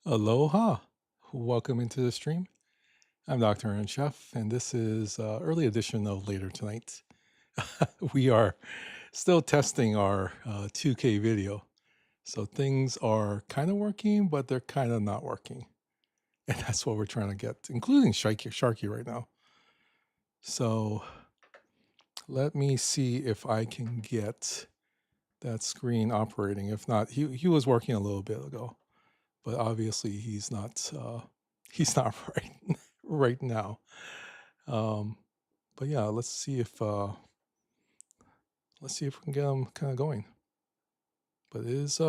Aloha. Welcome into the stream. I'm Dr. Aaron Chef, and this is early edition of Later Tonight. We are still testing our 2K video. So things are kind of working, but they're kind of not working. And that's what we're trying to get, including Sharky right now. So let me see if I can get that screen operating. If not, he was working a little bit ago, but obviously he's not right now. But yeah, let's see if we can get them kind of going. But it's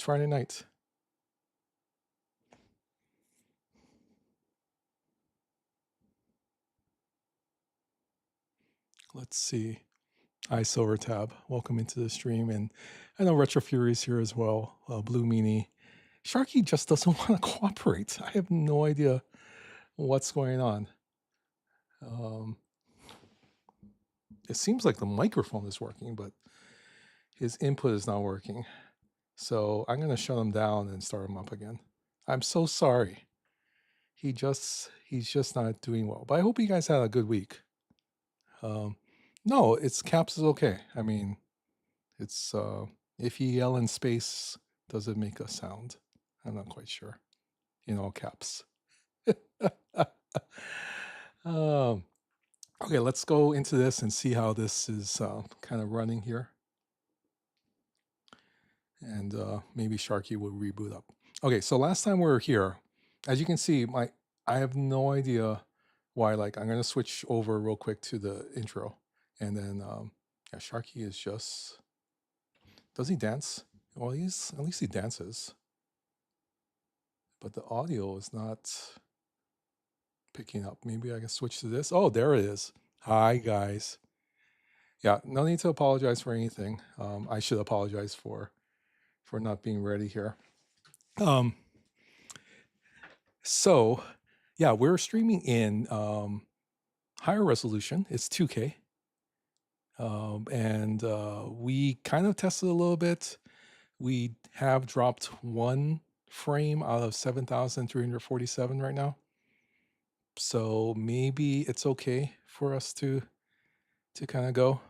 Friday night. Let's see. Hi, Silver Tab. Welcome into the stream, and I know Retro Fury is here as well. Blue Meanie. Sharky just doesn't want to cooperate. I have no idea what's going on. It seems like the microphone is working, but his input is not working. So I'm going to shut him down and start him up again. I'm so sorry. He's just not doing well. But I hope you guys had a good week. No, it's caps is okay. I mean, it's if you yell in space, does it make a sound? I'm not quite sure. In all caps. Okay, let's go into this and see how this is kind of running here. And maybe Sharky will reboot up. Okay, so last time we were here, as you can see, I have no idea why. Like, I'm gonna switch over real quick to the intro, and then yeah, Sharky is just. Does he dance? Well, at least he dances, but the audio is not picking up. Maybe I can switch to this. Oh, there it is. Hi guys. Yeah, no need to apologize for anything. I should apologize for not being ready here. So yeah, we're streaming in higher resolution. It's 2K. And we kind of tested a little bit. We have dropped one frame out of 7,347 right now. So maybe it's okay for us to kind of go.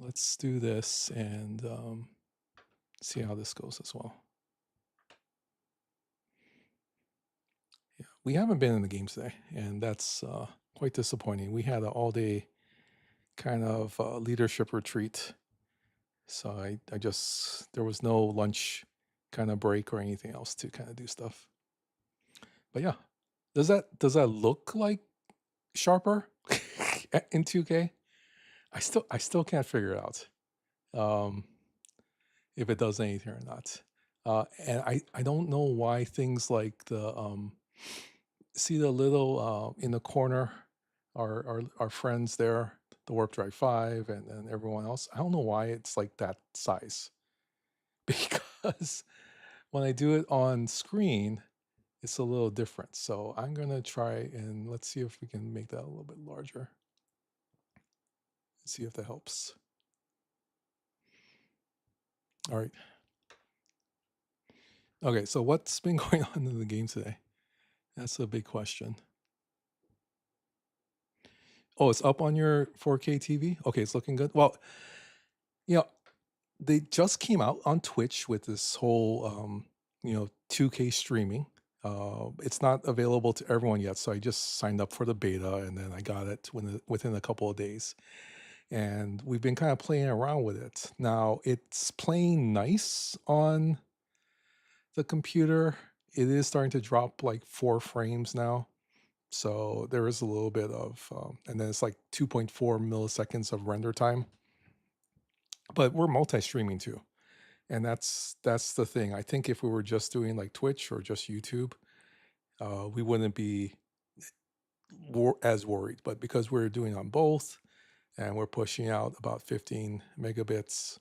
Let's do this and see how this goes as well. Yeah, we haven't been in the game today, and that's quite disappointing. We had an all-day kind of leadership retreat, so I just there was no lunch kind of break or anything else to kind of do stuff. But yeah, does that look like sharper in 2K? I still can't figure it out if it does anything or not. And I don't know why things like the see the little in the corner, our friends there, the Warp Drive 5 and everyone else. I don't know why it's like that size. Because when I do it on screen, it's a little different. So I'm gonna try and let's see if we can make that a little bit larger. See if that helps. All right. Okay, so what's been going on in the game today? That's a big question. Oh, it's up on your 4K TV? Okay, it's looking good. Well, you know, they just came out on Twitch with this whole 2K streaming. It's not available to everyone yet, so I just signed up for the beta and then I got it within a couple of days. And we've been kind of playing around with it. Now, it's playing nice on the computer. It is starting to drop like 4 frames now. So there is a little bit of, and then it's like 2.4 milliseconds of render time. But we're multi-streaming too. And that's the thing. I think if we were just doing like Twitch or just YouTube, we wouldn't be as worried. But because we're doing on both and we're pushing out about 15 megabits,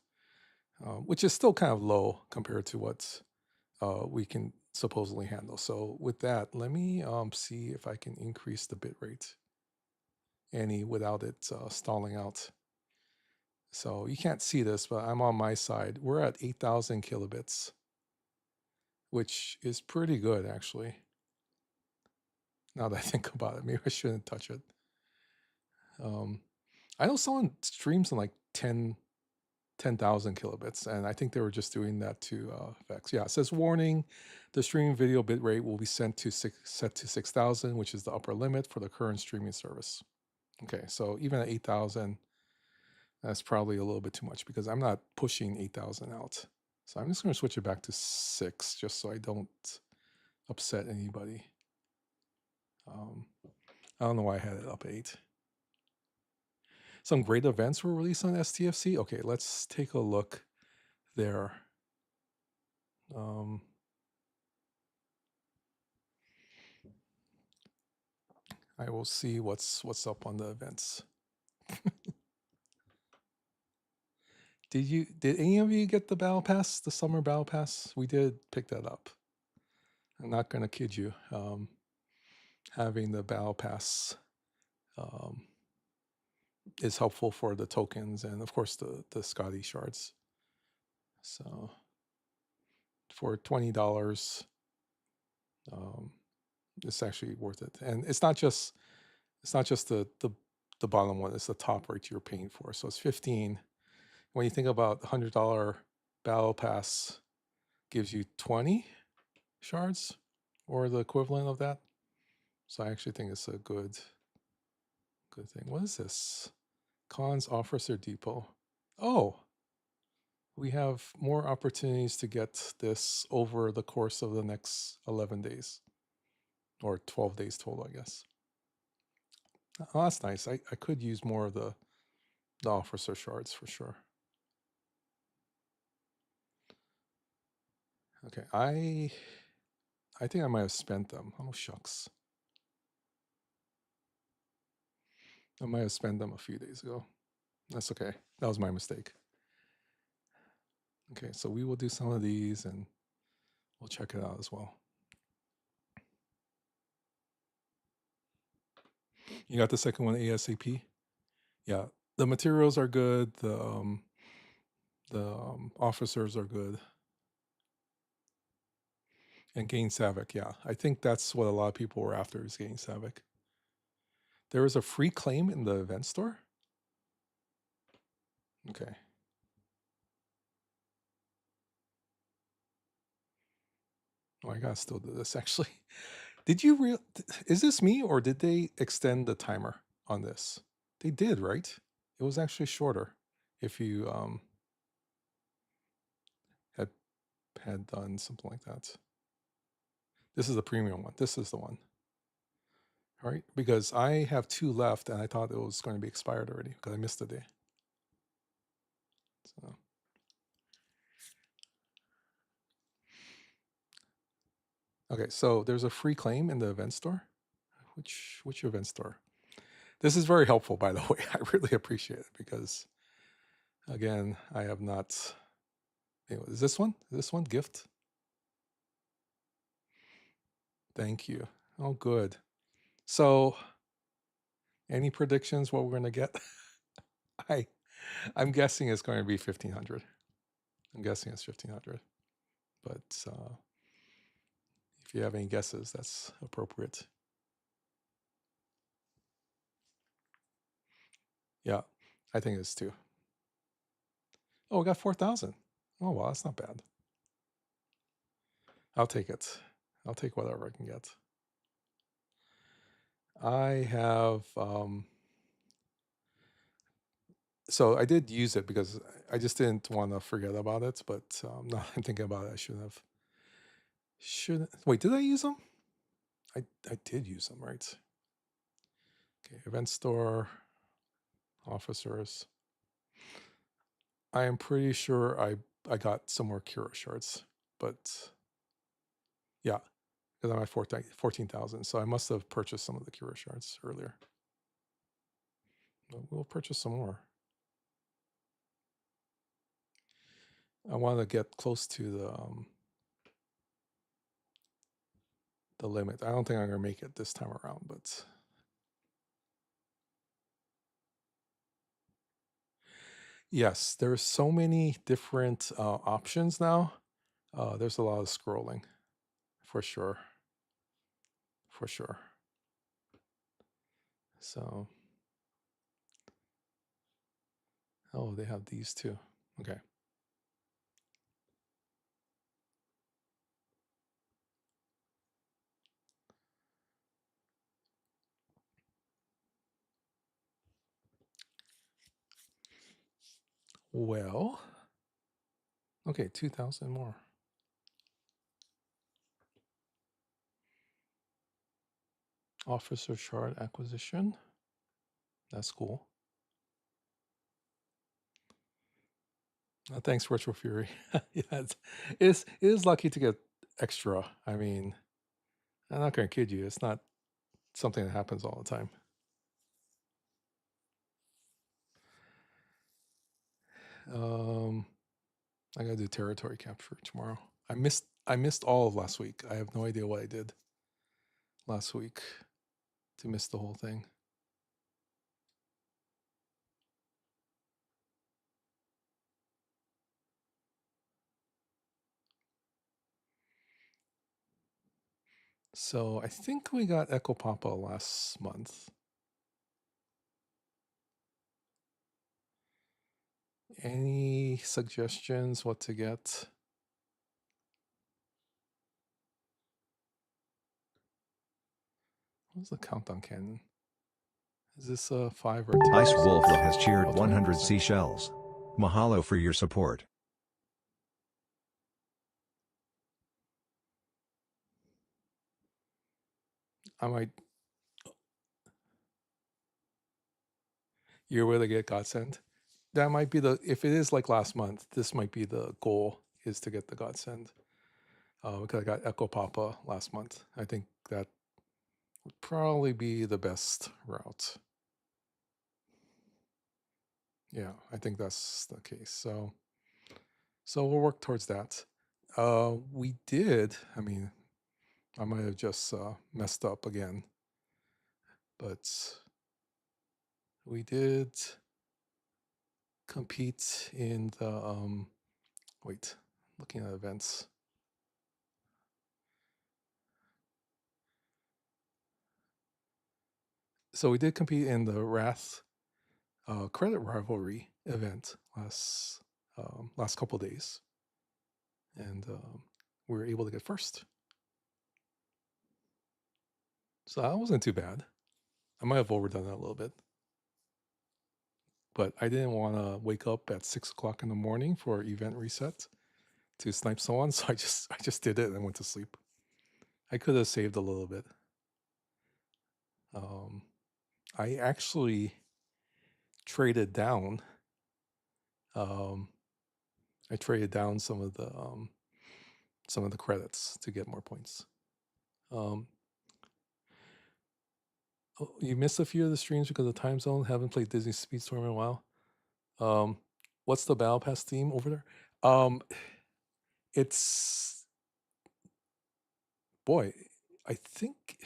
which is still kind of low compared to what we can supposedly handle. So with that, let me see if I can increase the bit rate any without it stalling out. So you can't see this, but I'm on my side. We're at 8,000 kilobits, which is pretty good, actually. Now that I think about it, maybe I shouldn't touch it. I know someone streams in like 10,000 kilobits, and I think they were just doing that to effects. Yeah, it says warning: the streaming video bitrate will be set to 6,000, which is the upper limit for the current streaming service. Okay, so even at 8,000, that's probably a little bit too much because I'm not pushing 8,000 out. So I'm just going to switch it back to 6 just so I don't upset anybody. I don't know why I had it up 8. Some great events were released on STFC. Okay, let's take a look there. I will see what's up on the events. Did any of you get the battle pass, the summer battle pass? We did pick that up. I'm not gonna kid you. Having the battle pass is helpful for the tokens and of course the Scotty shards. So for $20, it's actually worth it. And it's not just the bottom one, it's the top rate you're paying for. So it's 15. When you think about the $100 battle pass gives you 20 shards or the equivalent of that. So I actually think it's a good thing. What is this? Cons Officer Depot. Oh, we have more opportunities to get this over the course of the next 11 days or 12 days total, I guess. Oh, that's nice. I could use more of the officer shards for sure. Okay, I think I might have spent them. Oh, shucks. I might have spent them a few days ago. That's okay. That was my mistake. Okay, so we will do some of these and we'll check it out as well. You got the second one ASAP? Yeah, the materials are good. The officers are good. And Gain Savic, yeah. I think that's what a lot of people were after, is Gain Savic. There is a free claim in the event store? Okay. Oh, I gotta still do this, actually. Did you is this me, or did they extend the timer on this? They did, right? It was actually shorter if you had done something like that. This is the premium one. This is the one. All right, because I have 2 left and I thought it was going to be expired already because I missed the day. So. Okay, so there's a free claim in the event store. Which event store? This is very helpful, by the way. I really appreciate it because, again, I have not. Anyway, is this one? Is this one gift? Thank you. Oh, good. So, any predictions what we're going to get? I'm guessing it's going to be 1,500. I'm guessing it's 1,500. But if you have any guesses, that's appropriate. Yeah, I think it's 2. Oh, we got 4,000. Oh, well, that's not bad. I'll take it. I'll take whatever I can get. I have, so I did use it because I just didn't want to forget about it, but now I'm thinking about it, I shouldn't have. Wait, did I use them? I did use them, right? Okay, event store, officers. I am pretty sure I got some more Kira shards, but yeah, because I'm at 14,000, so I must have purchased some of the Kira shards earlier. But we'll purchase some more. I want to get close to the limit. I don't think I'm going to make it this time around, but Yes, there's so many different options now. There's a lot of scrolling, for sure, for sure. So, oh, they have these too. Okay. Well, okay, 2,000 more. Officer shard acquisition. That's cool. Thanks, Retro Fury. Yeah, it is lucky to get extra. I mean, I'm not going to kid you. It's not something that happens all the time. I gotta do territory capture tomorrow. I missed all of last week. I have no idea what I did last week to miss the whole thing. So I think we got Echo Papa last month. Any suggestions what to get? What's the countdown cannon? Is this a 5 or 10? Ice Wolf has cheered Oh, 100 20%. seashells. Mahalo for your support. I might. You're where to get Godsend. That might be the. If it is like last month, this might be the goal, is to get the Godsend. Because I got Echo Papa last month. I think that would probably be the best route. Yeah, I think that's the case. So we'll work towards that. We did. I mean, I might have just messed up again, but we did compete in the. Wait, looking at events. So we did compete in the Wrath credit rivalry event last couple days, and we were able to get first. So that wasn't too bad. I might have overdone that a little bit, but I didn't want to wake up at 6 o'clock in the morning for event reset to snipe someone, so I just did it and went to sleep. I could have saved a little bit. I actually traded down. I traded down some of the credits to get more points. You missed a few of the streams because of time zone. Haven't played Disney Speedstorm in a while. What's the Battle Pass theme over there? It's boy, I think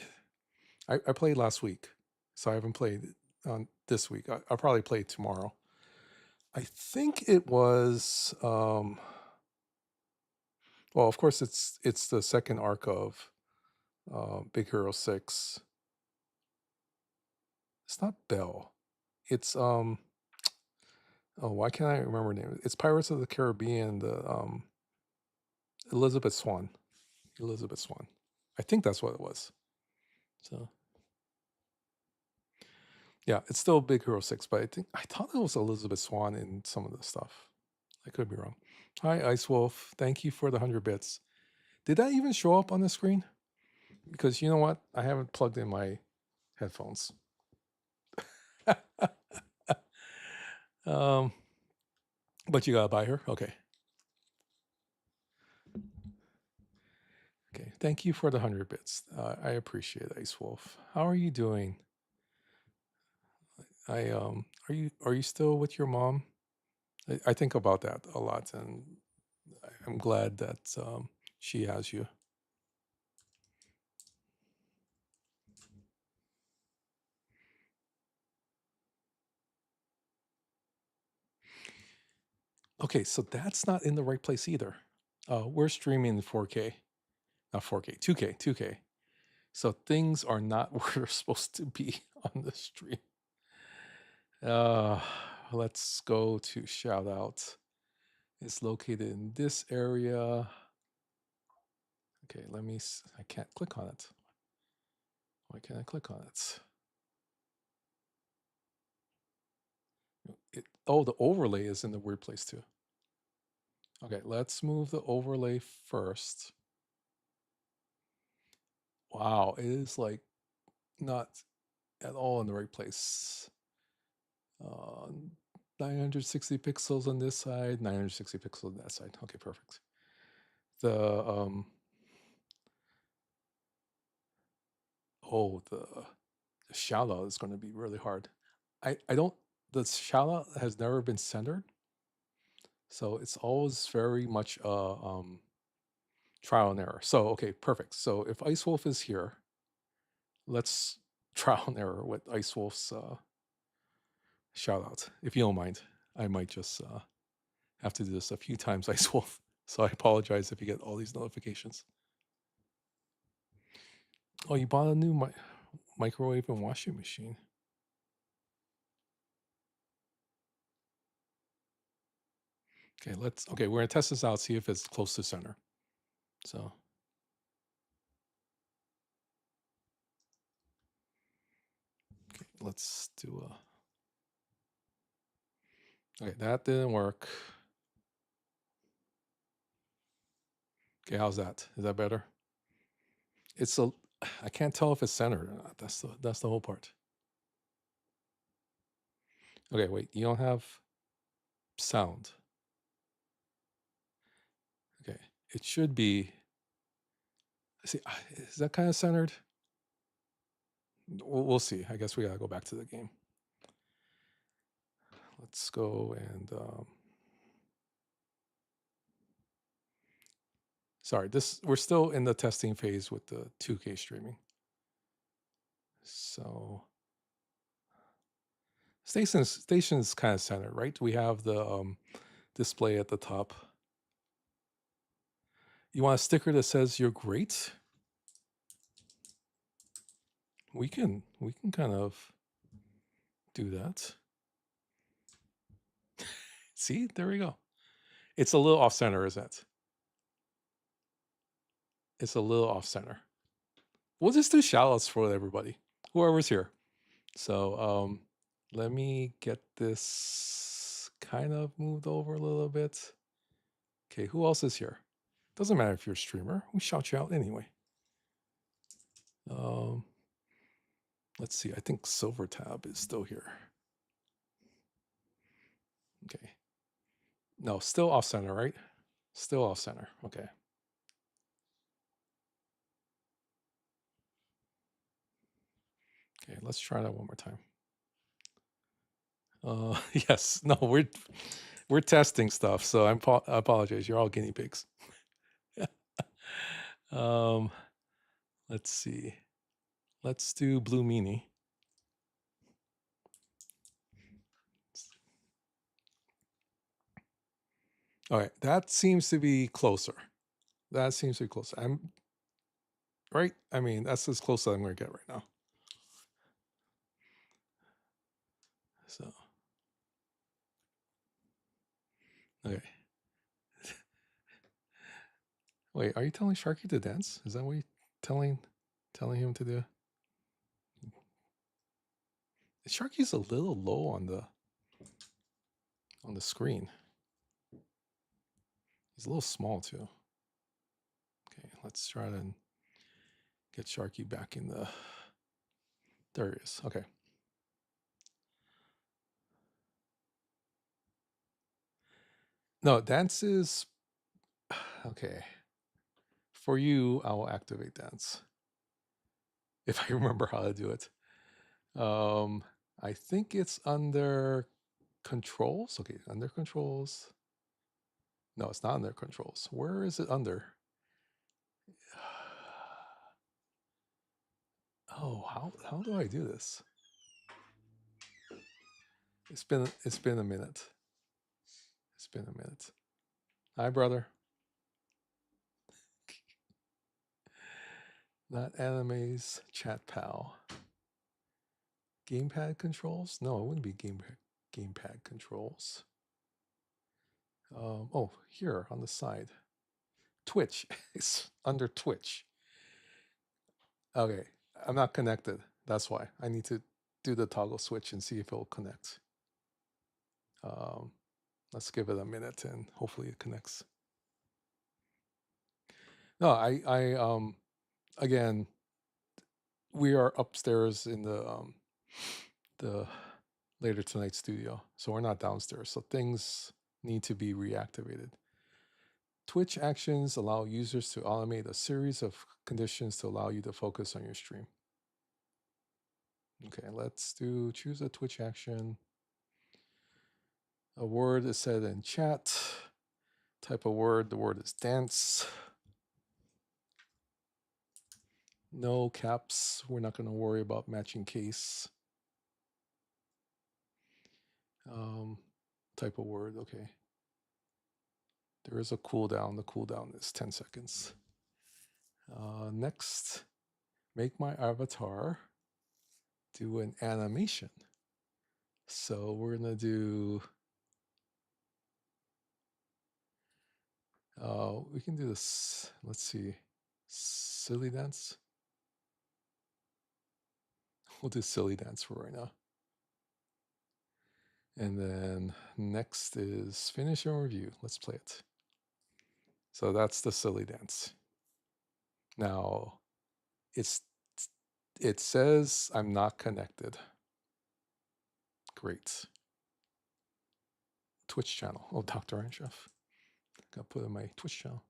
I played last week, so I haven't played on this week. I'll probably play tomorrow. I think it was well, of course it's the second arc of Big Hero 6. It's not Bell. It's oh, why can't I remember the name? It's Pirates of the Caribbean, the Elizabeth Swan. I think that's what it was. So yeah, it's still Big Hero 6, but I thought it was Elizabeth Swan in some of the stuff. I could be wrong. Hi, Ice Wolf. Thank you for the 100 bits. Did that even show up on the screen? Because you know what? I haven't plugged in my headphones. But you gotta buy her? Okay. Okay. Thank you for the 100 bits. I appreciate it, Ice Wolf. How are you doing? Are you still with your mom? I think about that a lot, and I'm glad that she has you. Okay, so that's not in the right place either. We're streaming in 4K, not 4K, 2K, 2K. So things are not where they're supposed to be on the stream. Let's go to shout out. It's located in this area. Okay, I can't click on it. Why can't I click on it? Oh, the overlay is in the weird place too. Okay, let's move the overlay first. Wow, it is like not at all in the right place. 960 pixels on this side, 960 pixels on that side. Okay, perfect. The shout out is going to be really hard. The shout out has never been centered, so it's always very much trial and error. So okay, perfect. So if Ice Wolf is here, let's trial and error with Ice Wolf's shout out. If you don't mind, I might just have to do this a few times, Ice Wolf. So I apologize if you get all these notifications. Oh, you bought a new microwave and washing machine. Okay, we're gonna test this out, see if it's close to center. So okay, let's do okay, that didn't work. Okay, how's that? Is that better? I can't tell if it's centered or not. That's the whole part. Okay, wait, you don't have sound. Okay, it should be. See, is that kind of centered? We'll see. I guess we gotta go back to the game. Let's go and sorry, we're still in the testing phase with the 2K streaming. So station's kind of centered, right? We have the display at the top. You want a sticker that says you're great? We can kind of do that. See, there we go. It's a little off center, isn't it? It's a little off center. We'll just do shout outs for everybody, whoever's here. So let me get this kind of moved over a little bit. Okay, who else is here? Doesn't matter if you're a streamer. We shout you out anyway. Let's see. I think Silver Tab is still here. Okay. No, still off center, right? Still off center. Okay. Okay, let's try that one more time. Yes. No, we're testing stuff, so I apologize. You're all guinea pigs. Let's see. Let's do Blue Meanie. All right, that seems to be closer. That seems to be closer. I'm right. I mean, that's as close as I'm going to get right now. So, okay. Wait, are you telling Sharky to dance? Is that what you're telling him to do? Sharky's a little low on the screen. He's a little small too. Okay, let's try to get Sharky back in the. There he is. Okay. No, dance is okay. For you, I will activate dance if I remember how to do it. I think it's under controls. Okay, under controls. No, it's not under controls. Where is it under? Oh, how do I do this? It's been a minute. been a minute. Hi, brother. Not animes, chat pal. Gamepad controls? No, it wouldn't be gamepad controls. Oh, here on the side. Twitch. It's under Twitch. Okay, I'm not connected. That's why. I need to do the toggle switch and see if it'll connect. Let's give it a minute and hopefully it connects. No, again, we are upstairs in the later tonight studio, so we're not downstairs. So things need to be reactivated. Twitch actions allow users to automate a series of conditions to allow you to focus on your stream. Okay, let's choose a Twitch action. A word is said in chat. Type of word, the word is dance. No caps, we're not going to worry about matching case. Type of word, okay. There is a cooldown, the cooldown is 10 seconds. Next, make my avatar do an animation. So we're going to do, we can do this, let's see, silly dance. We'll do silly dance for right now. And then next is finish your review. Let's play it. So that's the silly dance. Now, it says I'm not connected. Great. Twitch channel. Oh, Dr. Iron Chef. Gotta put in my Twitch channel.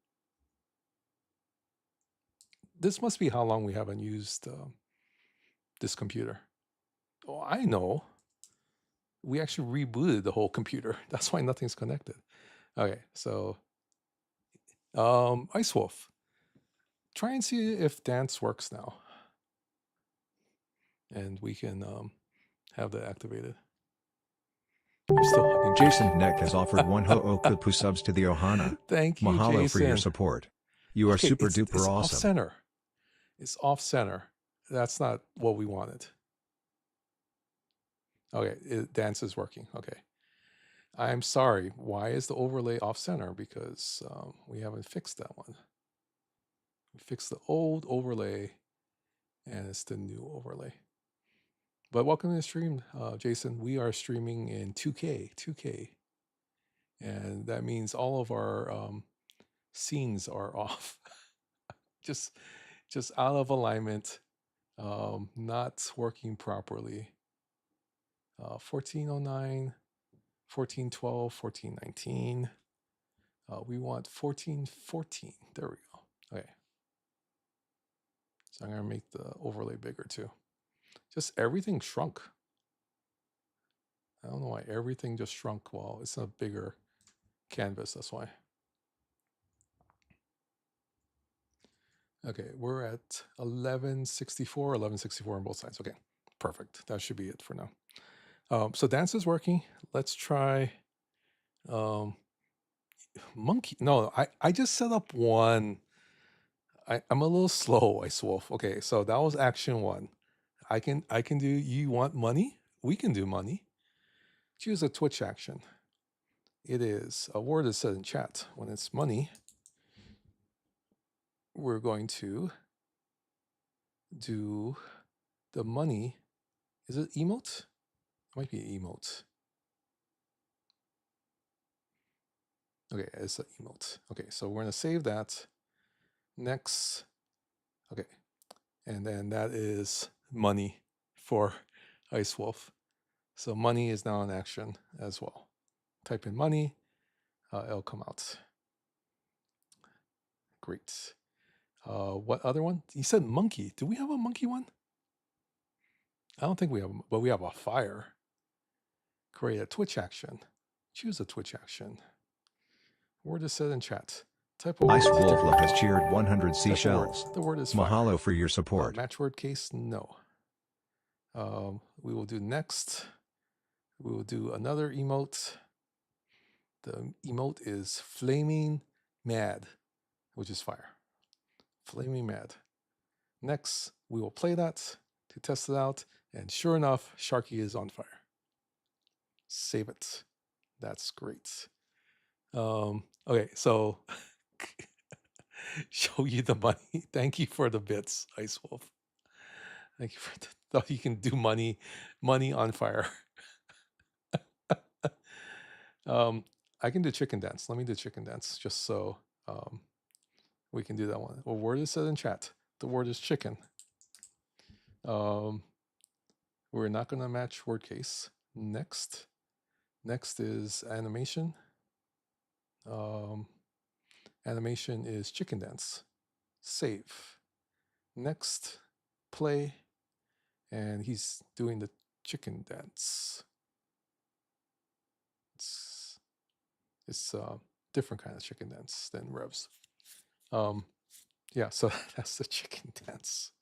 This must be how long we haven't used this computer. Oh, I know. We actually rebooted the whole computer. That's why nothing's connected. Okay, so Ice Wolf. Try and see if dance works now. And we can have that activated. I'm still hugging Jason Neck has offered 1 ho'okupu subs to the ʻohana. Thank you, Mahalo Jason. for your support. You are super duper it's awesome. Off center. It's off center. That's not what we wanted. Okay, dance is working. Okay. I'm sorry. Why is the overlay off center? Because we haven't fixed that one. We fixed the old overlay and it's the new overlay. But welcome to the stream, Jason. We are streaming in 2K. And that means all of our scenes are off. just out of alignment, not working properly. 1409, 1412, 1419. We want 1414. There we go. Okay. So I'm going to make the overlay bigger too. Just everything shrunk. I don't know why everything just shrunk. Well, it's a bigger canvas, that's why. Okay, we're at 1164 on both sides. Okay, perfect. That should be it for now. So dance is working. Let's try monkey. No, I just set up one. I'm a little slow, Ice Wolf. Okay, so that was action one. I can do, you want money? We can do money. Choose a Twitch action. It is a word is said in chat. When it's money, we're going to do the money. Is it emote? It might be emote. Okay, it's an emote. Okay, so we're going to save that. Next. Okay, and then that is money for Ice Wolf. So money is now in action as well. Type in money, it'll come out. Great. What other one? You said monkey. Do we have a monkey one? I don't think we have, but we have a fire. Create a Twitch action. Choose a Twitch action. Word is said in chat. Type of Ice word. Wolf has cheered 100 seashells. The word is fire. Mahalo for your support. Match word case, no. We will do next. We will do another emote. The emote is flaming mad, which is fire. Flaming mad. Next, we will play that to test it out. And sure enough, Sharky is on fire. Save it. That's great. Okay, so show you the money. Thank you for the bits, Ice Wolf. Thank you for thought you can do money on fire. I can do chicken dance. Let me do chicken dance just so we can do that one. What word is said in chat? The word is chicken. We're not going to match word case. Next is animation. Animation is chicken dance. Save. Next, play. And he's doing the chicken dance. It's a different kind of chicken dance than Rev's. Yeah, so that's the chicken dance.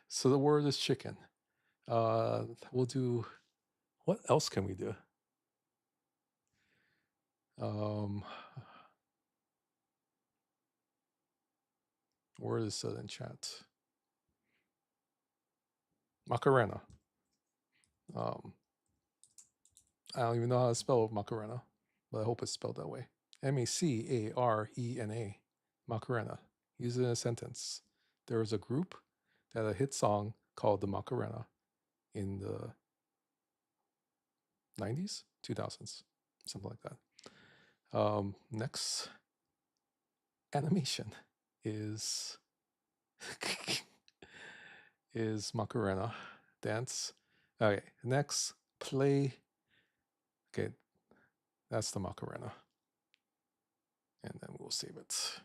So the word is chicken. We'll do, what else can we do? Word is said in chat. Macarena. I don't even know how to spell Macarena, but I hope it's spelled that way. Macarena. Macarena. Use it in a sentence. There was a group that had a hit song called the Macarena in the 90s, 2000s, something like that. Next, animation is is Macarena dance. Okay, next, play. Okay, that's the Macarena. And then we'll save it.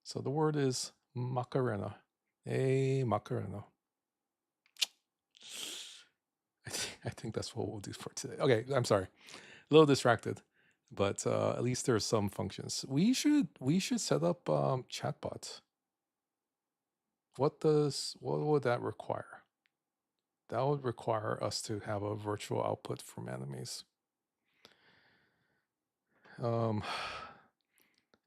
So the word is Macarena. A Macarena. I think that's what we'll do for today. Okay, I'm sorry. A little distracted, but at least there's some functions. We should set up chatbots. What would that require? That would require us to have a virtual output from animes. And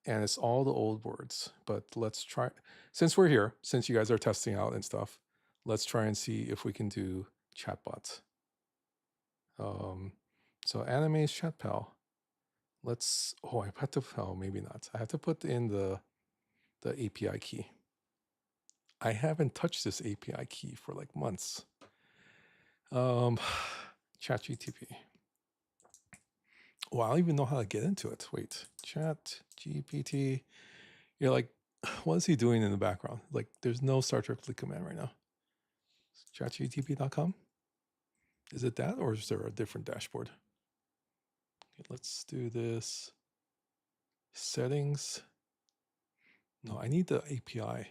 it's all the old words, but let's try, since we're here, since you guys are testing out and stuff, let's try and see if we can do chatbots. So anime's chat pal. Let's, I have to, maybe not. I have to put in the API key. I haven't touched this API key for like months. ChatGPT. Well, I don't even know how to get into it. Wait, ChatGPT. You're like, what is he doing in the background? Like, there's no start directly command right now. ChatGPT.com. Is it that, or is there a different dashboard? Okay, let's do this. Settings. No, I need the API.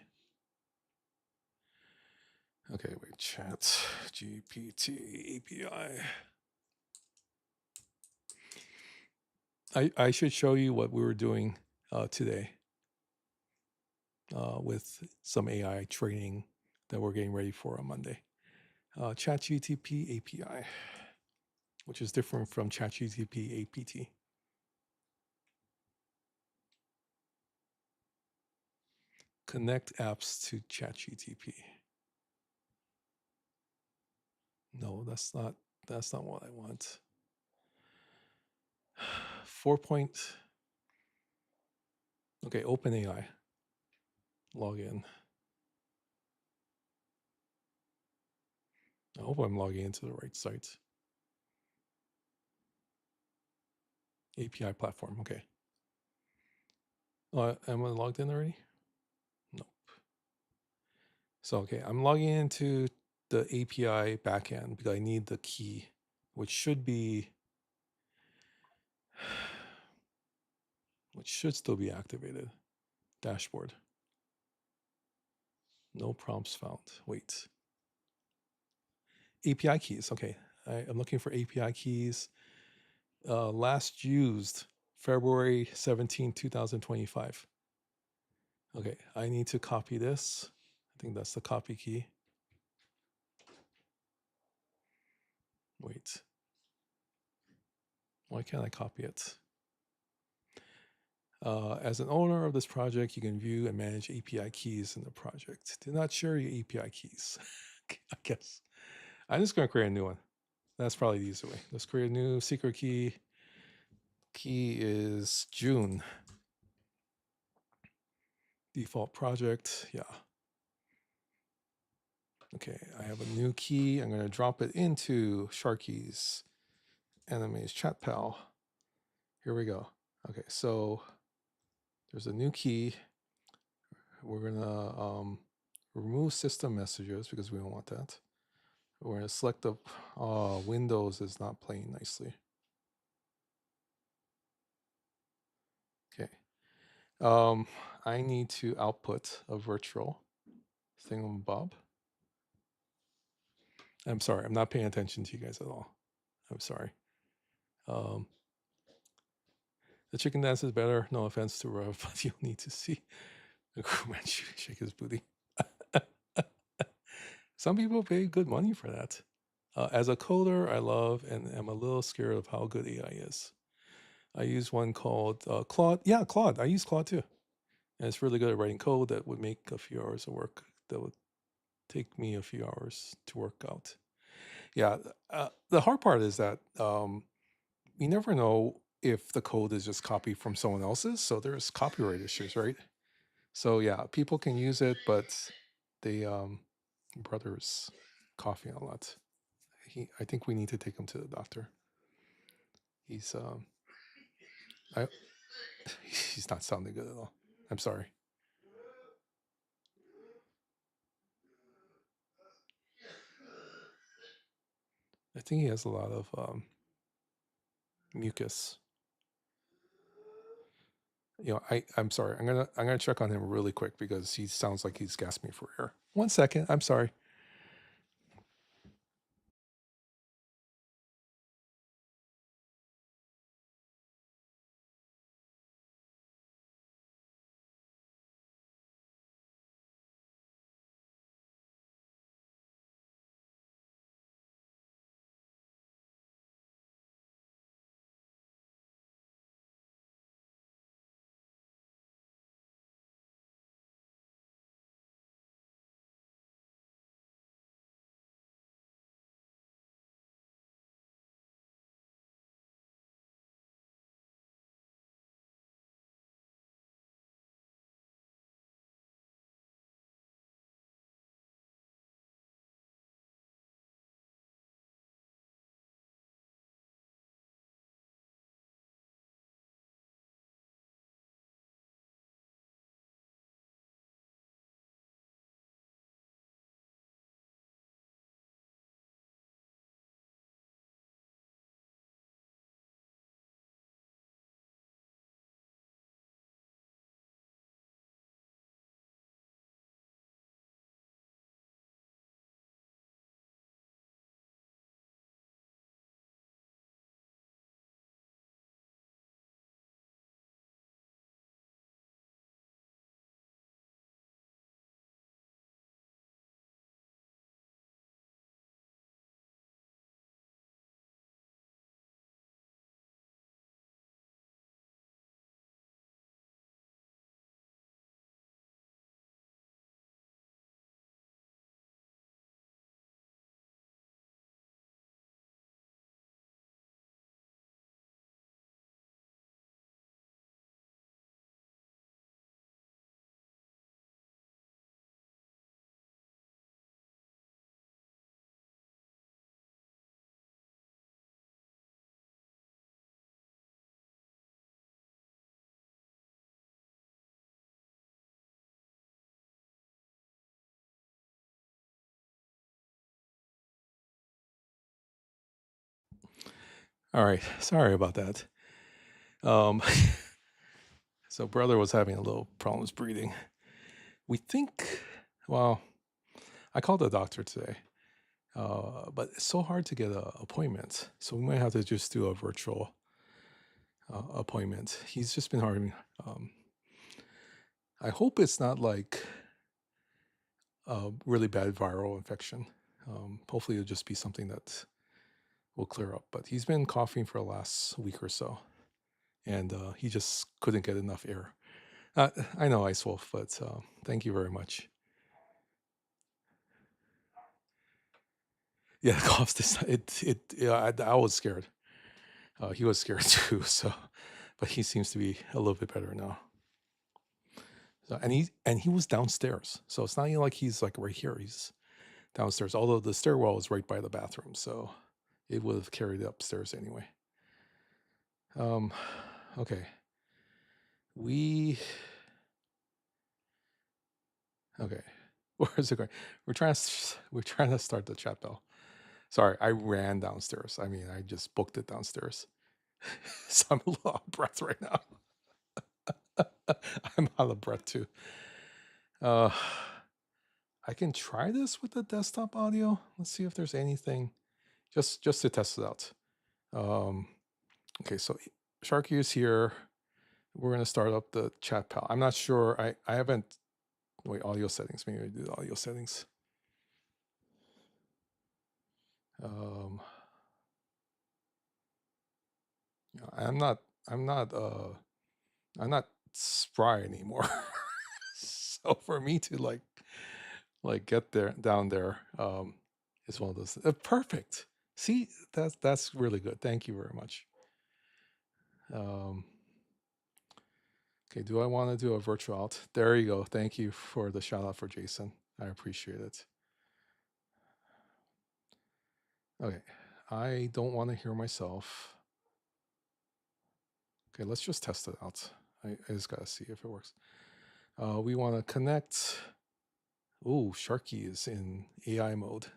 Okay, wait, ChatGPT API. I should show you what we were doing today with some AI training that we're getting ready for on Monday. ChatGPT API, which is different from ChatGPT APT. Connect apps to ChatGPT. No, that's not what I want. 4 point. Okay, OpenAI. Log in. I hope I'm logging into the right site. API platform. Okay. Am I logged in already? Nope. So, okay, I'm logging into the API backend because I need the key, which should still be activated. Dashboard. No prompts found. Wait. API keys. Okay, I'm looking for API keys. Last used February 17, 2025. Okay, I need to copy this. I think that's the copy key. Wait. Why can't I copy it? As an owner of this project, you can view and manage API keys in the project. Do not share your API keys. I guess. I'm just going to create a new one. That's probably the easier way. Let's create a new secret key. Key is June. Default project. Yeah. Okay, I have a new key. I'm going to drop it into Sharky's Anime's chat pal. Here we go. Okay, so there's a new key. We're going to remove system messages because we don't want that. We're going to select the Windows is not playing nicely. Okay. I need to output a virtual thingamabob. I'm sorry, I'm not paying attention to you guys at all. I'm sorry. The chicken dance is better. No offense to Rev, but you'll need to see the crewman shake his booty. Some people pay good money for that. As a coder, I love and am a little scared of how good AI is. I use one called Claude. Yeah, Claude. I use Claude too. And it's really good at writing code that would make a few hours of work. That would take me a few hours to work out. Yeah, the hard part is that you never know if the code is just copied from someone else's. So there's copyright issues, right? So yeah, people can use it, but they brother's coughing a lot. I think we need to take him to the doctor. He's I, he's not sounding good at all. I'm sorry. I think he has a lot of mucus. You know, I'm sorry. I'm gonna check on him really quick because he sounds like he's gasping for air. 1 second. I'm sorry. All right. Sorry about that. Um, so brother was having a little problems breathing. We think. Well, I called the doctor today, but it's so hard to get an appointment. So we might have to just do a virtual appointment. He's just been having. I hope it's not like a really bad viral infection. Hopefully, it'll just be something that will clear up. But he's been coughing for the last week or so, and he just couldn't get enough air. I know, Ice Wolf, but thank you very much. Yeah, coughs. Yeah, I was scared. He was scared too. So, but he seems to be a little bit better now. So, and he was downstairs, so it's not even like he's like right here. He's downstairs. Although the stairwell is right by the bathroom, so it would have carried it upstairs anyway. Okay. Okay. Where's it going? We're trying to start the chat bell. Sorry, I ran downstairs. I mean, I just booked it downstairs. So I'm a little out of breath right now. I'm out of breath too. I can try this with the desktop audio. Let's see if there's anything just to test it out. Okay, so Sharky is here. We're gonna start up the chat pal. I'm not sure. I haven't. Wait, audio settings. Maybe I do the audio settings. I'm not spry anymore. So for me to like get down there is one of those perfect. See, that's really good. Thank you very much. Okay, do I want to do a virtual out? There you go. Thank you for the shout out for Jason. I appreciate it. Okay, I don't want to hear myself. Okay, let's just test it out. I just gotta see if it works. We want to connect. Oh, Sharky is in AI mode.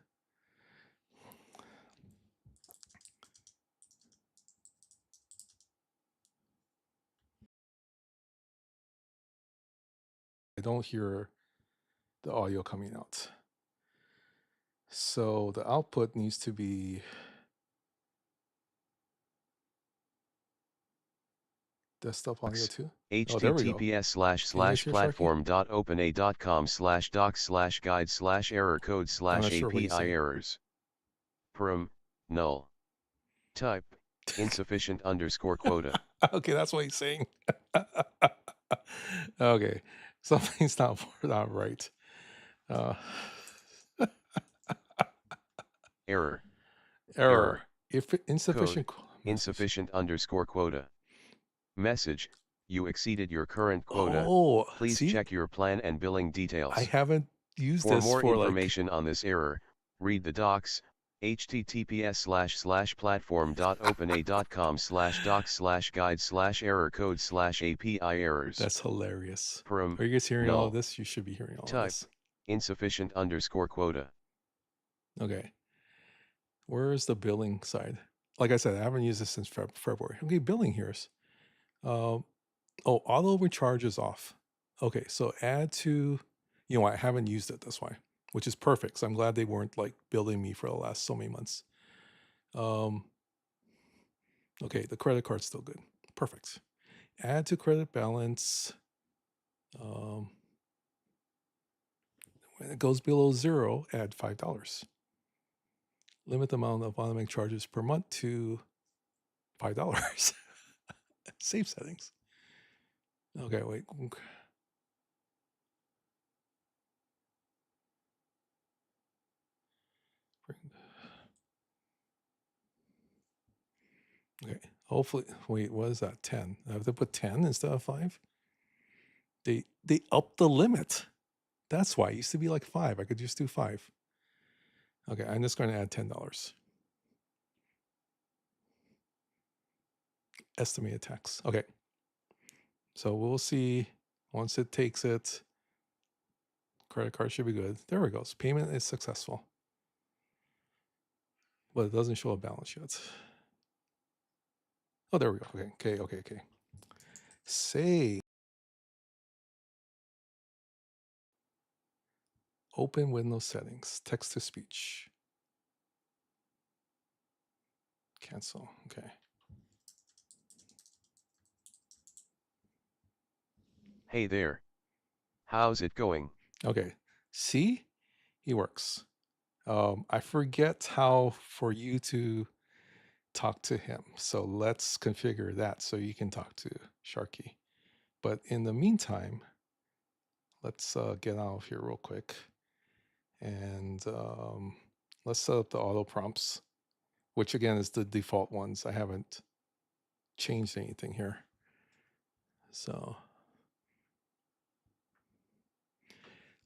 I don't hear the audio coming out. So the output needs to be desktop audio too. Oh, there we go. https://platform.openai.com/docs/guide/error code/API errors. Param, null. Type, insufficient _quota. Okay, that's what he's saying. Okay, something's not right. Error. If insufficient code, insufficient _quota. Message, you exceeded your current quota. Oh, please see? check your plan and billing details. I haven't used for this more for information on this error, read the docs, https://platform.openai.com/docs/guide/error code/API errors. That's hilarious. Param, Are you guys hearing null. all of this? You should be hearing all of this. Type, insufficient _quota. Okay. Where is the billing side? Like I said, I haven't used this since February. Okay, billing here's. Oh, auto recharge is off. Okay, so add to, you know, I haven't used it, that's why, which is perfect. So I'm glad they weren't like billing me for the last so many months. Okay, the credit card's still good. Perfect. Add to credit balance. When it goes below 0, add $5. Limit the amount of automatic charges per month to $5. Save settings. Okay, wait. Okay, hopefully, wait, what is that? 10. I have to put 10 instead of 5? They upped the limit. That's why it used to be like 5. I could just do 5. Okay, I'm just going to add $10. Estimated tax. Okay. So we'll see once it takes it. Credit card should be good. There it goes. Payment is successful. But it doesn't show a balance yet. Oh, there we go. Okay. Say open Windows settings, text to speech. Cancel. Okay. Hey there. How's it going? Okay. See? He works. I forget how for you to talk to him. So let's configure that so you can talk to Sharky. But in the meantime, let's get out of here real quick. And let's set up the auto prompts, which again is the default ones. I haven't changed anything here. So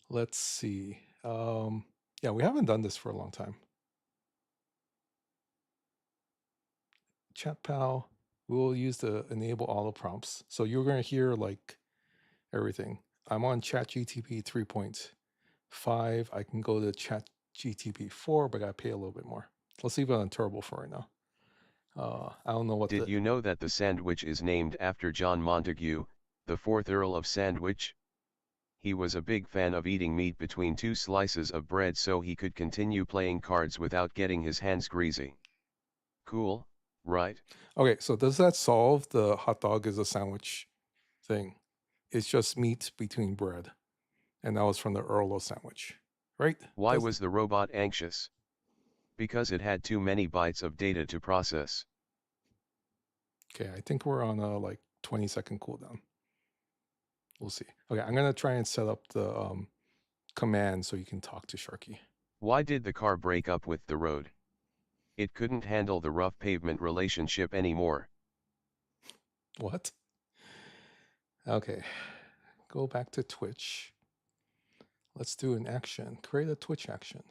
let's see. Yeah, we haven't done this for a long time. Chat pal, we'll use the enable auto prompts. So you're going to hear like everything. I'm on ChatGTP 3.5. I can go to ChatGTP 4, but I gotta pay a little bit more. Let's leave it on Turbo for right now. I don't know what Did you know that the sandwich is named after John Montague, the 4th Earl of Sandwich? He was a big fan of eating meat between 2 slices of bread so he could continue playing cards without getting his hands greasy. Cool, right? Okay, so does that solve the hot dog is a sandwich thing? It's just meat between bread. And that was from the Earl of Sandwich, right? Why was the robot anxious? Because it had too many bytes of data to process. Okay, I think we're on a like 20-second cooldown. We'll see. Okay, I'm gonna try and set up the command so you can talk to Sharky. Why did the car break up with the road? It couldn't handle the rough pavement relationship anymore. What? Okay, go back to Twitch. Let's do an action. Create a Twitch action.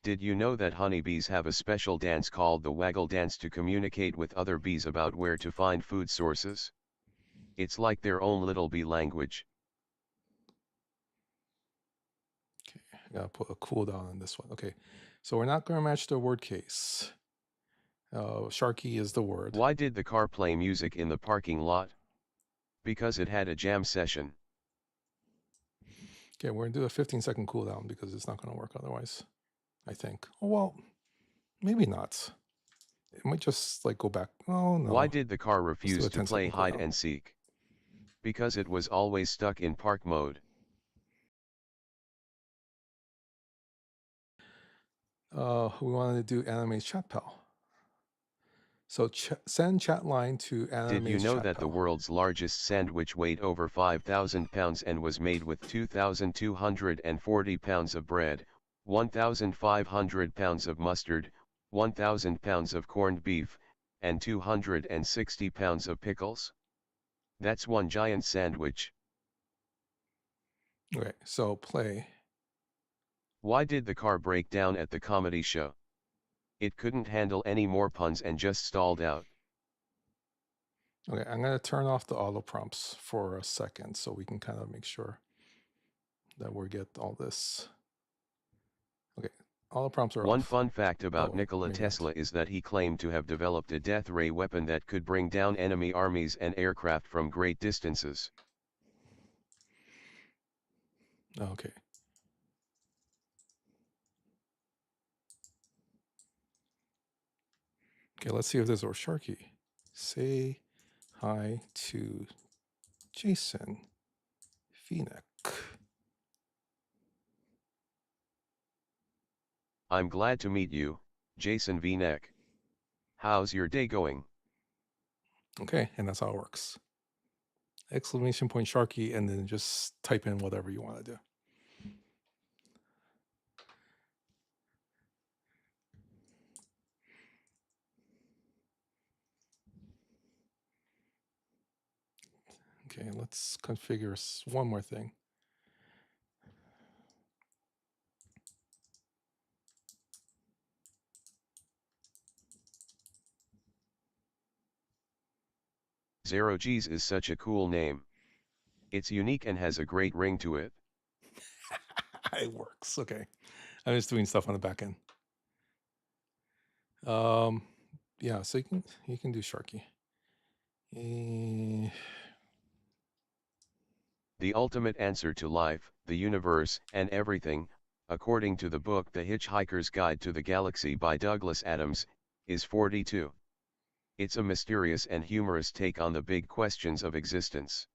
Did you know that honeybees have a special dance called the waggle dance to communicate with other bees about where to find food sources? It's like their own little bee language. Okay, I gotta put a cooldown on this one. Okay, so we're not gonna match the word case. Sharky is the word. Why did the car play music in the parking lot? Because it had a jam session. Okay, we're gonna do a 15-second cooldown because it's not gonna work otherwise, I think. Oh, well, maybe not. It might just like go back. Oh no. Why did the car Let's do refuse a to play 10-second hide cooldown. and seek? Because it was always stuck in park mode. We wanted to do Anime's chat pal. So send chat line to Anime's Did you know chat that the pal. world's largest sandwich weighed over 5,000 pounds and was made with 2,240 pounds of bread, 1,500 pounds of mustard, 1,000 pounds of corned beef, and 260 pounds of pickles? That's one giant sandwich. Okay, so play. Why did the car break down at the comedy show? It couldn't handle any more puns and just stalled out. Okay, I'm gonna turn off the auto prompts for a second so we can kind of make sure that we get all this. Okay, auto prompts are One off. fun fact about Nikola maybe not. Tesla is that he claimed to have developed a death ray weapon that could bring down enemy armies and aircraft from great distances. Okay. Okay, let's see if this is Sharky. Say hi to Jason Phoenix. I'm glad to meet you, Jason V-Neck. How's your day going? Okay, and that's how it works. Exclamation point Sharky, and then just type in whatever you want to do. Okay, let's configure one more thing. Zero G's is such a cool name. It's unique and has a great ring to it. It works. Okay, I'm just doing stuff on the back end. Yeah, so you can do Sharky. The ultimate answer to life, the universe, and everything, according to the book The Hitchhiker's Guide to the Galaxy by Douglas Adams, is 42. It's a mysterious and humorous take on the big questions of existence.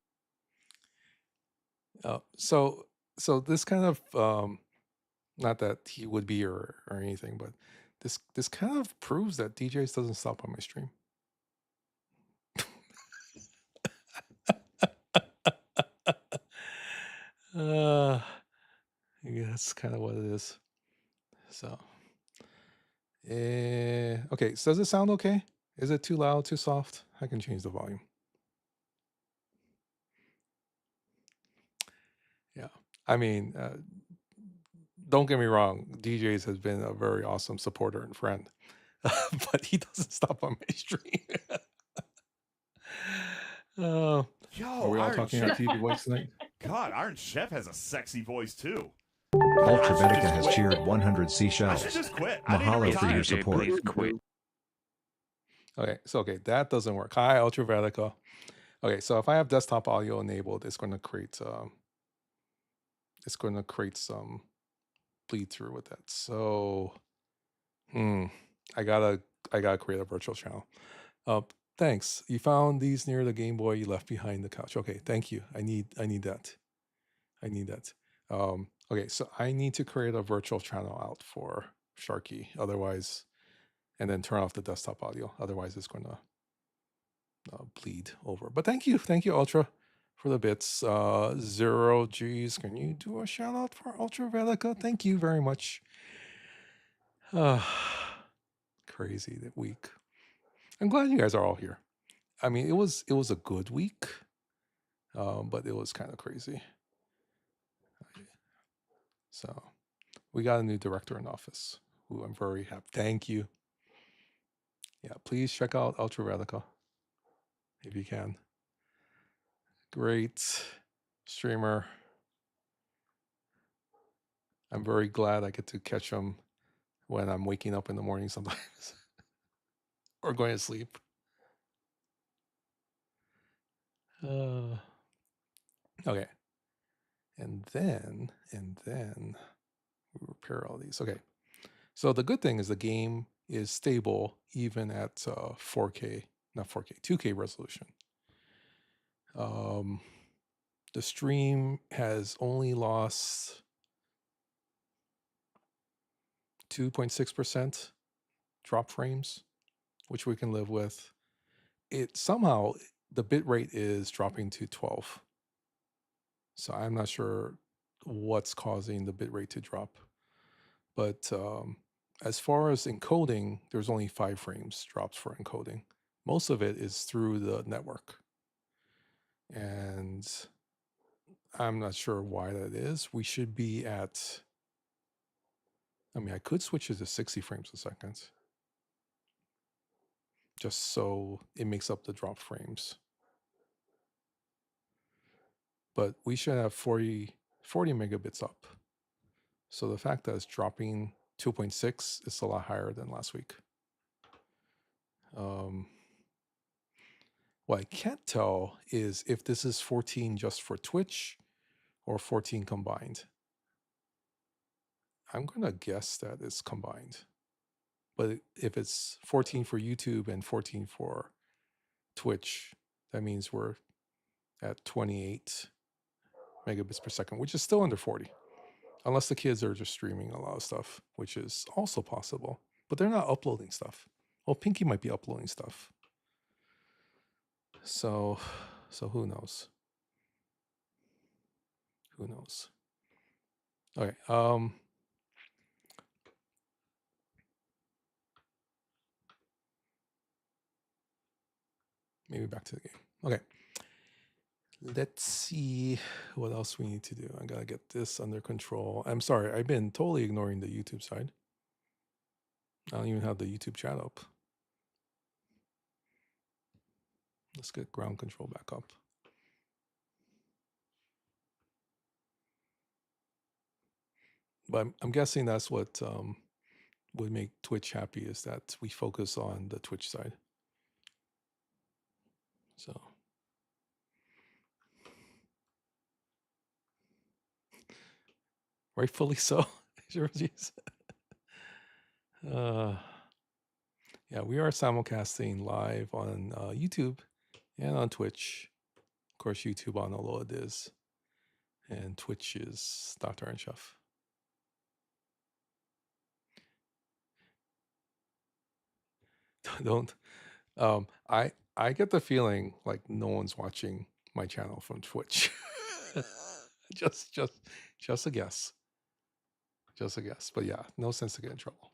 So this kind of not that he would be or anything, but this kind of proves that DJs doesn't stop on my stream. Yeah, that's kind of what it is. So, okay. So does it sound okay? Is it too loud, too soft? I can change the volume. Yeah. I mean, don't get me wrong. DJs has been a very awesome supporter and friend, but he doesn't stop on my stream. Are Yo, we all Iron talking our Chef. TV voice tonight? God, Iron Chef has a sexy voice too. Ultravetica has cheered 100 I seashells. should just quit. I need to Mahalo for your retire. support. Please quit. Okay, so that doesn't work. Hi, Ultravetica. Okay, so if I have desktop audio enabled, it's going to create some bleed through with that. So, I gotta create a virtual channel. Thanks. You found these near the Game Boy you left behind the couch. Okay, thank you. I need that. Okay, so I need to create a virtual channel out for Sharky. Otherwise, and then turn off the desktop audio. Otherwise, it's going to bleed over. But thank you, Ultra, for the bits. 0Gs, can you do a shout out for Ultravetica? Thank you very much. Crazy that week. I'm glad you guys are all here. I mean, it was a good week, but it was kind of crazy. So we got a new director in office, who I'm very happy. Thank you. Yeah, please check out Ultravetica if you can. Great streamer. I'm very glad I get to catch him when I'm waking up in the morning sometimes or going to sleep. Okay. And then we repair all these. Okay. So the good thing is the game is stable even at 4K, not 4K, 2K resolution. The stream has only lost 2.6% drop frames, which we can live with. It somehow, the bit rate is dropping to 12. So I'm not sure what's causing the bit rate to drop. But as far as encoding, there's only 5 frames drops for encoding. Most of it is through the network. And I'm not sure why that is. We should be at, I mean, I could switch it to 60 frames a second, just so it makes up the drop frames. But we should have 40 megabits up. So the fact that it's dropping 2.6 is a lot higher than last week. What I can't tell is if this is 14 just for Twitch or 14 combined. I'm going to guess that it's combined. But if it's 14 for YouTube and 14 for Twitch, that means we're at 28 megabits per second, which is still under 40. Unless the kids are just streaming a lot of stuff, which is also possible. But they're not uploading stuff. Well, Pinky might be uploading stuff. So who knows? Who knows? Okay. Maybe back to the game. Okay. Let's see what else we need to do. I gotta get this under control. I'm sorry, I've been totally ignoring the YouTube side. I don't even have the YouTube chat up. Let's get ground control back up. But I'm guessing that's what would make Twitch happy, is that we focus on the Twitch side. So. Rightfully so. Yeah, we are simulcasting live on YouTube and on Twitch. Of course, YouTube on Aloha DIS, and Twitch is Dr. and Chef. don't. I get the feeling like no one's watching my channel from Twitch. just just just a guess. Just a guess. But yeah, no sense to get in trouble.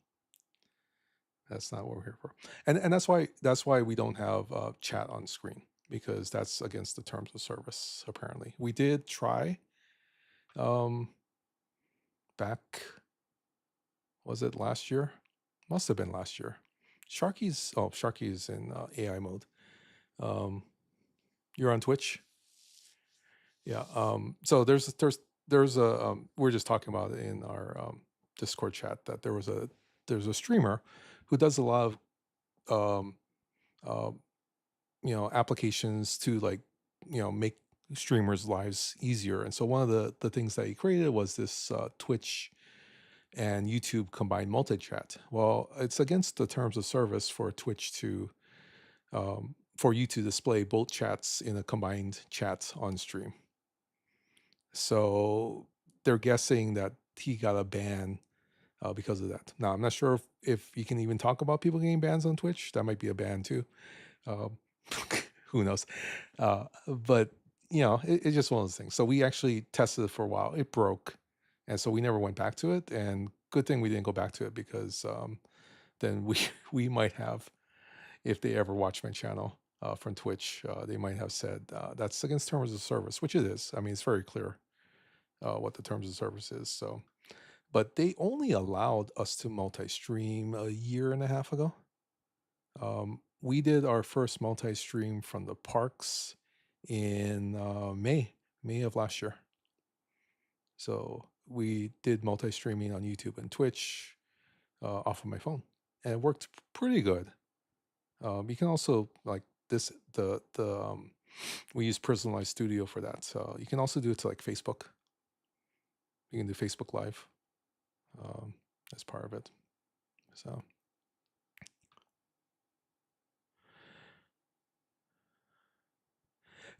That's not what we're here for. And that's why we don't have chat on screen, because that's against the terms of service. Apparently, we did try um, back. Was it last year? Must have been last year. Sharky's in AI mode. You're on Twitch. Yeah. So there's a we're just talking about it in our Discord chat that there's a streamer who does a lot of uh, applications to, like, make streamers' lives easier. And so one of the things that he created was this Twitch and YouTube combined multi-chat. Well, it's against the terms of service for Twitch to for you to display both chats in a combined chat on stream. So they're guessing that he got a ban because of that. Now, I'm not sure if you can even talk about people getting bans on Twitch. That might be a ban too. Um, who knows? But it's just one of those things. So we actually tested it for a while. It broke, and so we never went back to it. And good thing we didn't go back to it, because then we might have, if they ever watch my channel from Twitch, they might have said that's against terms of service, which it is. I mean, it's very clear what the terms of service is. So, but they only allowed us to multi-stream a year and a half ago. We did our first multi-stream from the parks in May of last year. So we did multi-streaming on YouTube and Twitch off of my phone, and it worked pretty good. You can also, like, we use Personalized Studio for that. So you can also do it to, like, Facebook. You can do Facebook Live as part of it. So.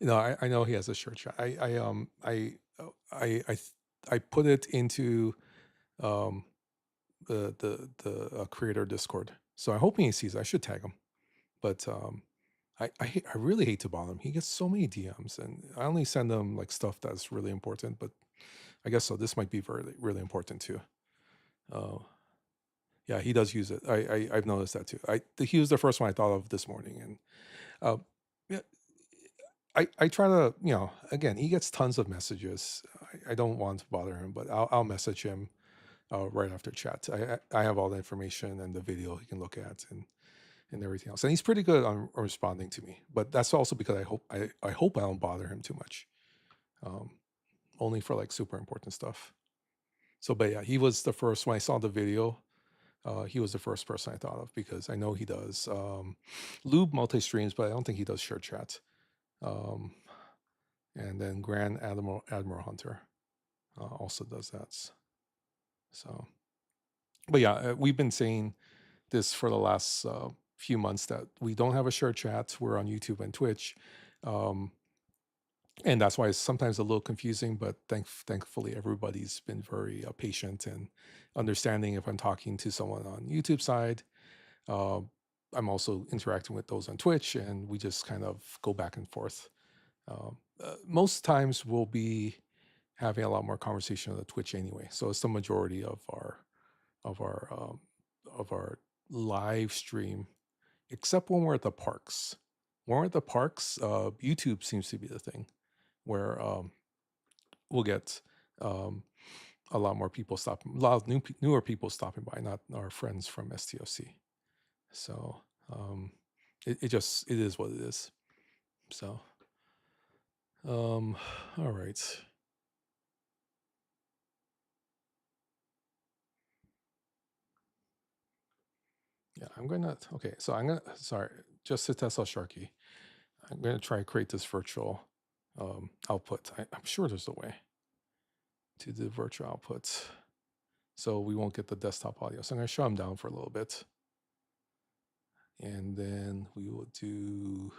No, I know he has a shirt shot. I put it into the creator Discord. So I'm hoping he sees it. I should tag him. But I really hate to bother him. He gets so many DMs, and I only send him, like, stuff that's really important. But I guess so. This might be really, really important too. Yeah, he does use it. I've noticed that too. He was the first one I thought of this morning, and yeah, I try to, again, he gets tons of messages. I don't want to bother him, but I'll message him right after chat. I have all the information and the video he can look at, and everything else. And he's pretty good on responding to me. But that's also because I hope I don't bother him too much. Only for, like, super important stuff. So, but yeah, he was the first. When I saw the video, he was the first person I thought of, because I know he does Lube multi-streams, but I don't think he does share chat. And then Grand Admiral Hunter also does that. So, but yeah, we've been saying this for the last few months, that we don't have a shared chat. We're on YouTube and Twitch. And that's why it's sometimes a little confusing, but thankfully everybody's been very patient and understanding. If I'm talking to someone on YouTube side, I'm also interacting with those on Twitch, and we just kind of go back and forth. Most times we'll be having a lot more conversation on the Twitch anyway, so it's the majority of our live stream, except when we're at the parks. When we're at the parks, YouTube seems to be the thing where we'll get a lot more people stopping, a lot of newer people stopping by, not our friends from STOC. So it is what it is. So all right. Yeah, sorry, just to test out Sharky, I'm gonna try to create this virtual output. I'm sure there's a way to do virtual output, so we won't get the desktop audio. So I'm gonna shut them down for a little bit, and then we will do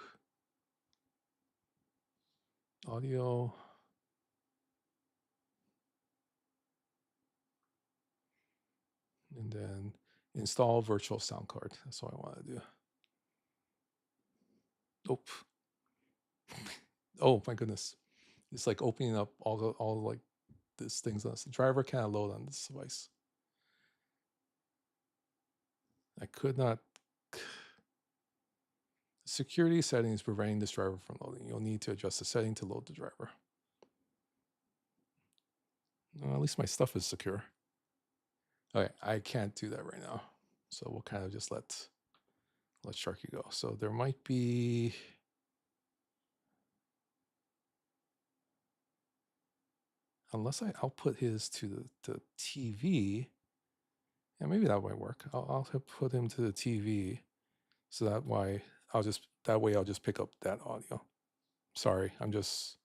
audio. And then install virtual sound card. That's what I want to do. Nope. Oh my goodness. It's like opening up all like these things on this. The driver can't load on this device. I could not. Security settings preventing this driver from loading. You'll need to adjust the setting to load the driver. Well, at least my stuff is secure. Okay, I can't do that right now. So we'll kind of just let Sharky go. So there might be. Unless I output his to the TV, yeah, maybe that might work. I'll put him to the TV, so that way I'll just pick up that audio. Sorry, I'm just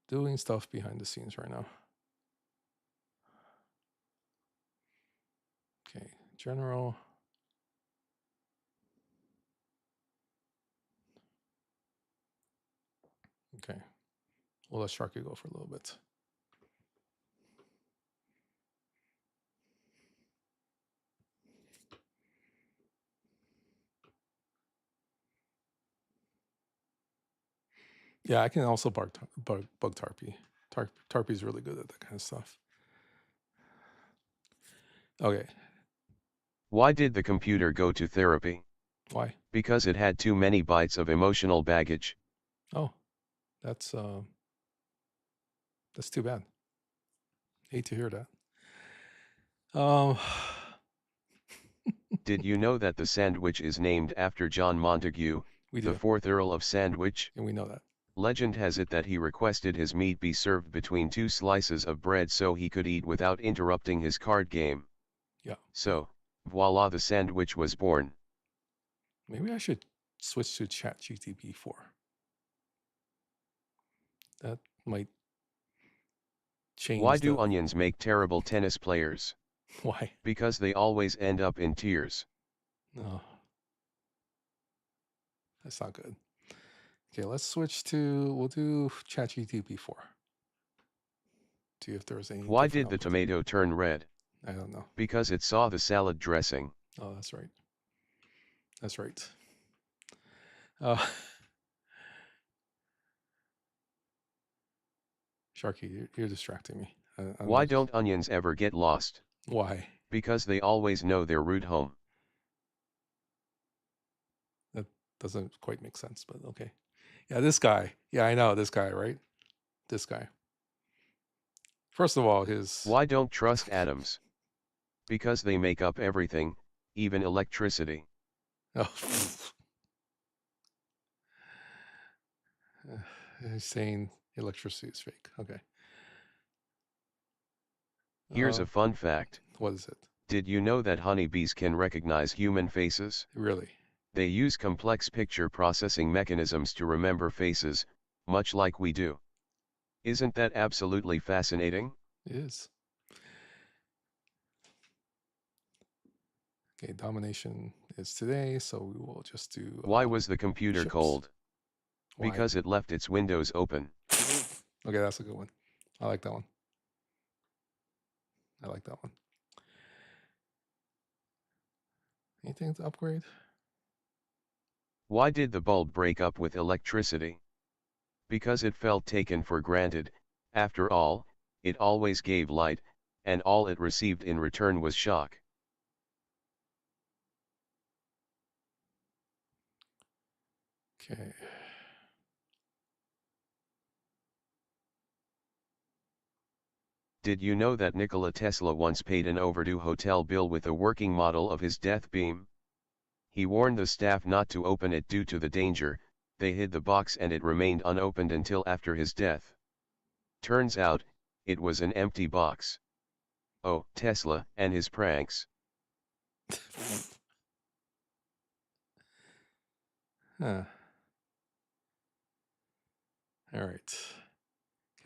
doing stuff behind the scenes right now. Okay, general. Okay, we'll let Sharky go for a little bit. Yeah, I can also bug Tarpy. Tarpy's really good at that kind of stuff. Okay. Why did the computer go to therapy? Why? Because it had too many bytes of emotional baggage. Oh, that's too bad. Hate to hear that. Did you know that the sandwich is named after John Montague, We the do, 4th Earl of Sandwich? and we know that. Legend has it that he requested his meat be served between 2 slices of bread so he could eat without interrupting his card game. Yeah. So, voila, the sandwich was born. Maybe I should switch to ChatGPT 4. That might change. Why do onions make terrible tennis players? Why? Because they always end up in tears. No. That's not good. Okay, let's switch to, we'll do ChatGPT 4. See if there's any. Why did the tomato turn red? I don't know. Because it saw the salad dressing. Oh, that's right. That's right. Sharky, you're distracting me. Why don't onions ever get lost? Why? Because they always know their route home. That doesn't quite make sense, but okay. Yeah, this guy. Yeah, I know this guy, right? This guy. First of all, his. Why don't trust atoms? Because they make up everything, even electricity. Oh. He's saying electricity is fake. Okay. Here's a fun fact. What is it? Did you know that honeybees can recognize human faces? Really? They use complex picture processing mechanisms to remember faces, much like we do. Isn't that absolutely fascinating? It is. Okay, domination is today, so we will just do. Why was the computer ships. cold? Why? Because it left its windows open. Okay, that's a good one. I like that one. I like that one. Anything to upgrade? Why did the bulb break up with electricity? Because it felt taken for granted. After all, it always gave light, and all it received in return was shock. Okay. Did you know that Nikola Tesla once paid an overdue hotel bill with a working model of his death beam? He warned the staff not to open it due to the danger. They hid the box and it remained unopened until after his death. Turns out, it was an empty box. Oh, Tesla and his pranks. Huh. All right.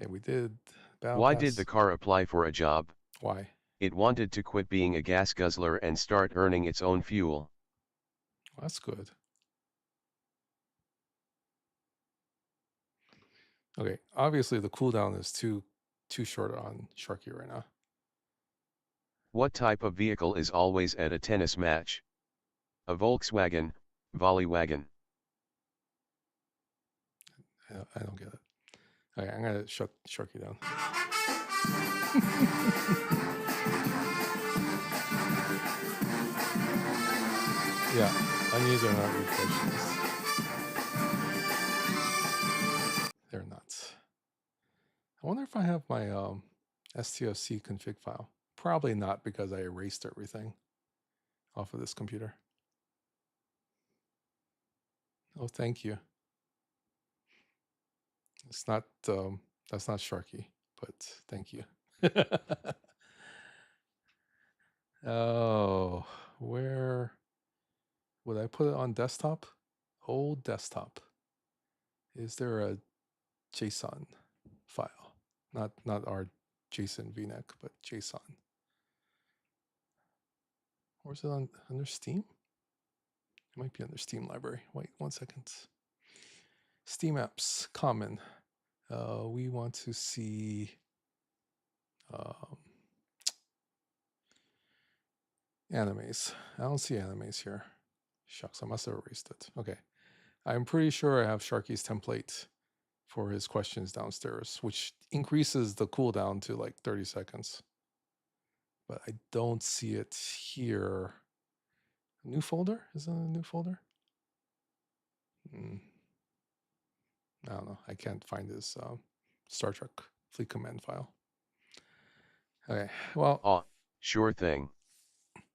Okay, we did. Why did the car apply for a job? Why? It wanted to quit being a gas guzzler and start earning its own fuel. Well, that's good. Okay, obviously the cooldown is too short on Sharky right now. What type of vehicle is always at a tennis match? A Volkswagen, Volleywagon. I don't get it. Okay, I'm gonna shut Sharky down. Yeah, onions are not good questions. They're nuts. I wonder if I have my STFC config file. Probably not, because I erased everything off of this computer. Oh, thank you. It's not that's not Sharky, but thank you. Oh, where would I put it on desktop? Old desktop. Is there a JSON file? Not our JSON VNet, but JSON. Or is it under Steam? It might be under Steam library. Wait 1 second. Steam apps, common. We want to see animes. I don't see animes here. Shucks, I must have erased it. Okay. I'm pretty sure I have Sharky's template for his questions downstairs, which increases the cooldown to like 30 seconds. But I don't see it here. New folder? Is that a new folder? I don't know. I can't find this Star Trek Fleet Command file. Okay, well. Oh, sure thing.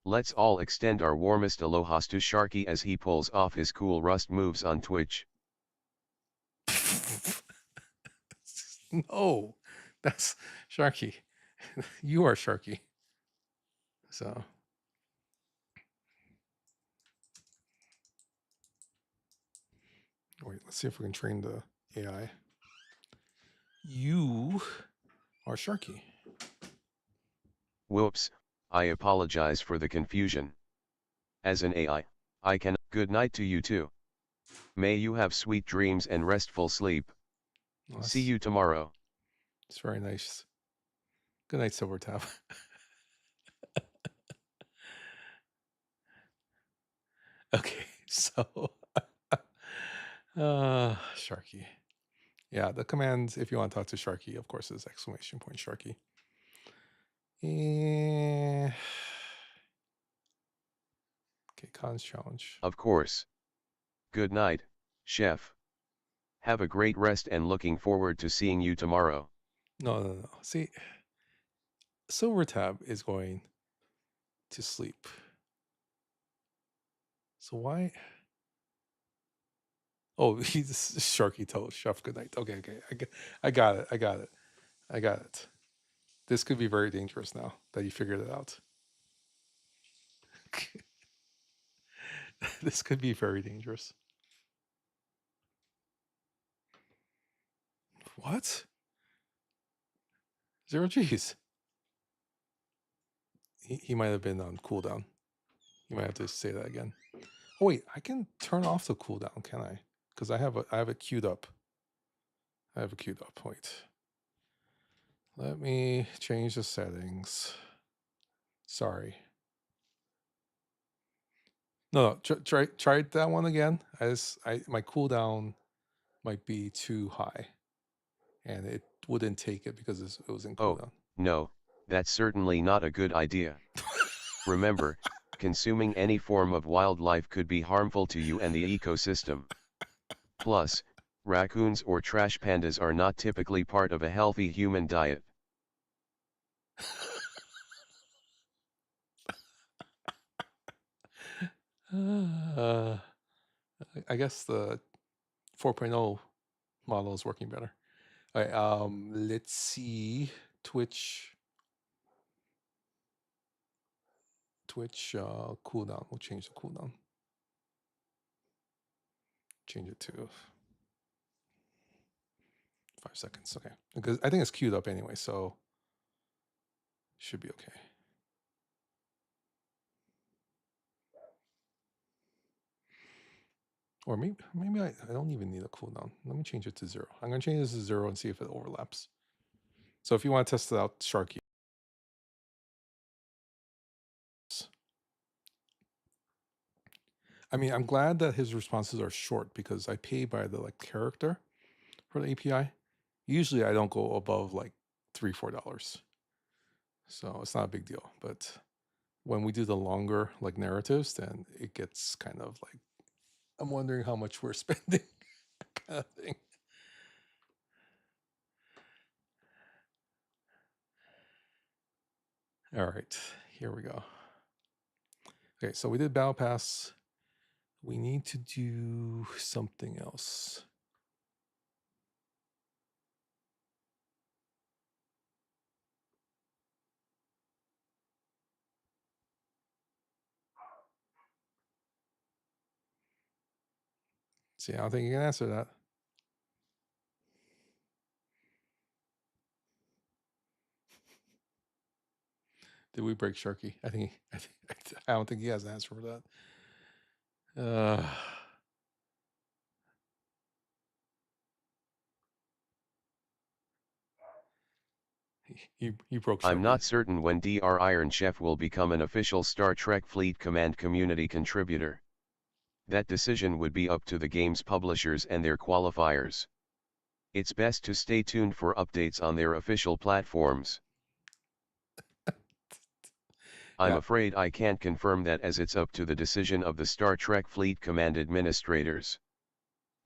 Let's all extend our warmest alohas to Sharky as he pulls off his cool Rust moves on Twitch. No, that's Sharky. You are Sharky. So. Wait, let's see if we can train the AI. You are Sharky. Whoops, I apologize for the confusion. As an AI, I can. Good night to you too. May you have sweet dreams and restful sleep. Well, see you tomorrow. It's very nice. Good night, Silver Tab. Okay, so Sharky. Yeah, the command, if you want to talk to Sharky, of course, is ! Sharky. Okay, cons challenge. Of course. Good night, chef. Have a great rest and looking forward to seeing you tomorrow. No. See, Silver Tab is going to sleep. So why? Oh, he's Sharky told Chef good night. Okay. I got it. This could be very dangerous now that you figured it out. This could be very dangerous. What? 0 G's. He might have been on cooldown. You might have to say that again. Oh wait, I can turn off the cooldown, can I? Because I have it queued up. Wait. Let me change the settings. Sorry. No, try that one again. My cooldown might be too high, and it wouldn't take it because it was in cooldown. Oh, no, that's certainly not a good idea. Remember, consuming any form of wildlife could be harmful to you and the ecosystem. Plus, raccoons or trash pandas are not typically part of a healthy human diet. I guess the 4.0 model is working better. All right, let's see. Twitch cooldown. We'll change the cooldown. Change it to 5 seconds. Okay, because I think it's queued up anyway, so should be okay. Or maybe I don't even need a cooldown. Let me change it to 0. I'm going to change this to 0 and see if it overlaps. So if you want to test it out, Sharky. I mean, I'm glad that his responses are short because I pay by the character. for the API. Usually I don't go above like $3-4. So it's not a big deal. But when we do the longer like narratives, then it gets kind of like, I'm wondering how much we're spending kind of thing. All right, here we go. Okay, so we did Battle Pass. We need to do something else. See, I don't think you can answer that. Did we break Sharky? I don't think he has an answer for that. He broke Sharky. I'm not certain when Dr. Iron Chef will become an official Star Trek Fleet Command community contributor. That decision would be up to the game's publishers and their qualifiers. It's best to stay tuned for updates on their official platforms. I'm afraid I can't confirm that, as it's up to the decision of the Star Trek Fleet Command administrators.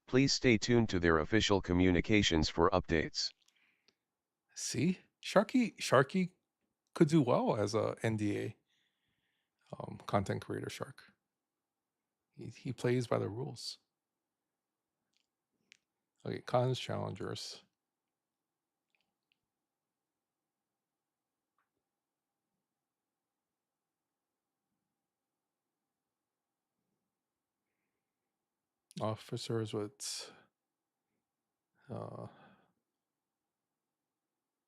Please stay tuned to their official communications for updates. See, Sharky could do well as a NDA content creator. Shark. He plays by the rules. Okay, cons challengers. Officers with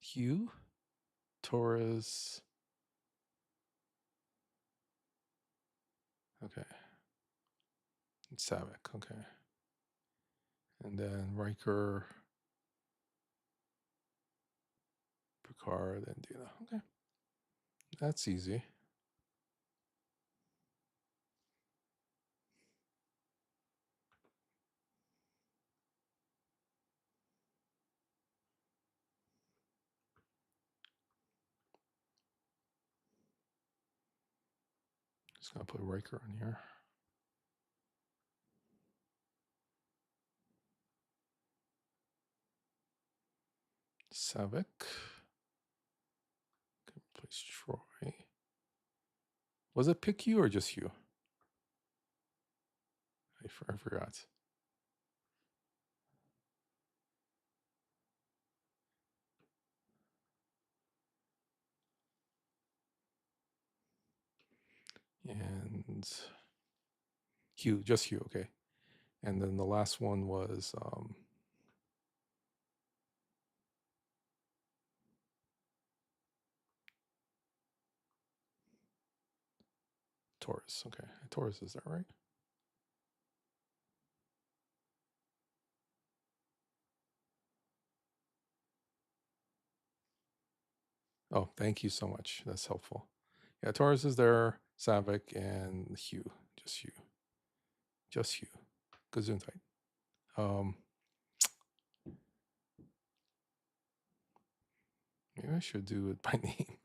Hugh, Torres. Okay. And Savick, okay. And then Riker, Picard, and Data. Okay. That's easy. Just gonna put Riker on here. Savick. Can replace Troy. Was it pick you or just you? I forgot. And Hugh, just Hugh, okay. And then the last one was Taurus. Okay, Taurus, is that right? Oh, thank you so much. That's helpful. Yeah, Taurus is there, Savick, and Hugh. Just Hugh. Just Hugh. Gesundheit. Maybe I should do it by name.